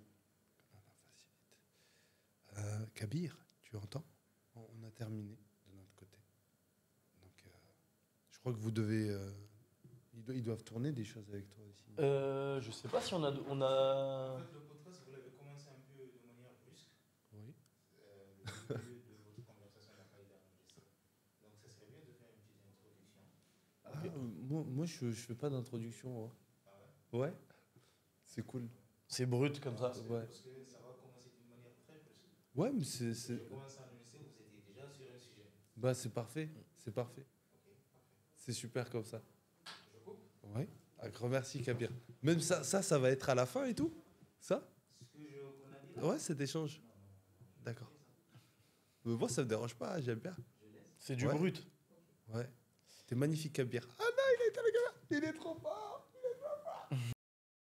Kabir, tu entends? On a terminé de notre côté. Donc, je crois que vous devez... ils doivent tourner des choses avec toi aussi. Je sais pas si on a... En fait, le podcast, vous l'avez commencé un peu de manière brusque. Oui. Le début de votre conversation n'a pas été enregistré. Donc, ça serait bien de faire une petite introduction. Moi je fais pas d'introduction. Hein. Ah ouais? Ouais. C'est cool. C'est brut comme ça. Ouais. Parce que ça va commencer d'une manière très brusque. Ouais, mais J'ai commencé à enregistrer, vous étiez déjà sur un sujet. bah, c'est parfait. C'est parfait. Ok, parfait. C'est super comme ça. Je coupe? Ouais. Un grand merci, Kabir. Même ça va être à la fin et tout? Ça? Ce que qu'on a dit là? Ouais, cet échange. D'accord. Mais moi, ça me dérange pas, j'aime bien. C'est du Ouais. brut. Ouais. T'es magnifique, Kabir. Ah non, il a été à la caméra. Il est trop fort.